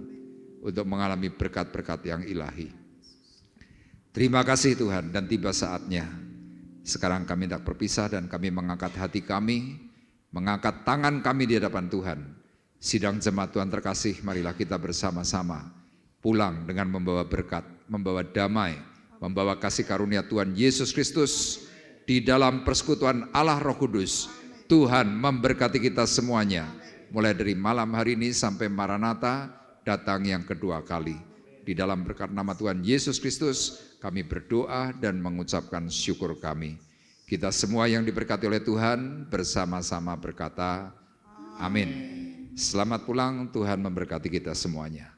Untuk mengalami berkat-berkat yang ilahi. Terima kasih Tuhan, dan tiba saatnya. Sekarang kami hendak berpisah dan kami mengangkat hati kami, mengangkat tangan kami di hadapan Tuhan. Sidang jemaat Tuhan terkasih, marilah kita bersama-sama pulang dengan membawa berkat, membawa damai, membawa kasih karunia Tuhan Yesus Kristus di dalam persekutuan Allah Roh Kudus, Tuhan memberkati kita semuanya, mulai dari malam hari ini sampai Maranatha datang yang kedua kali. Di dalam berkat nama Tuhan Yesus Kristus, kami berdoa dan mengucapkan syukur kami. Kita semua yang diberkati oleh Tuhan bersama-sama berkata, amin. Selamat pulang, Tuhan memberkati kita semuanya.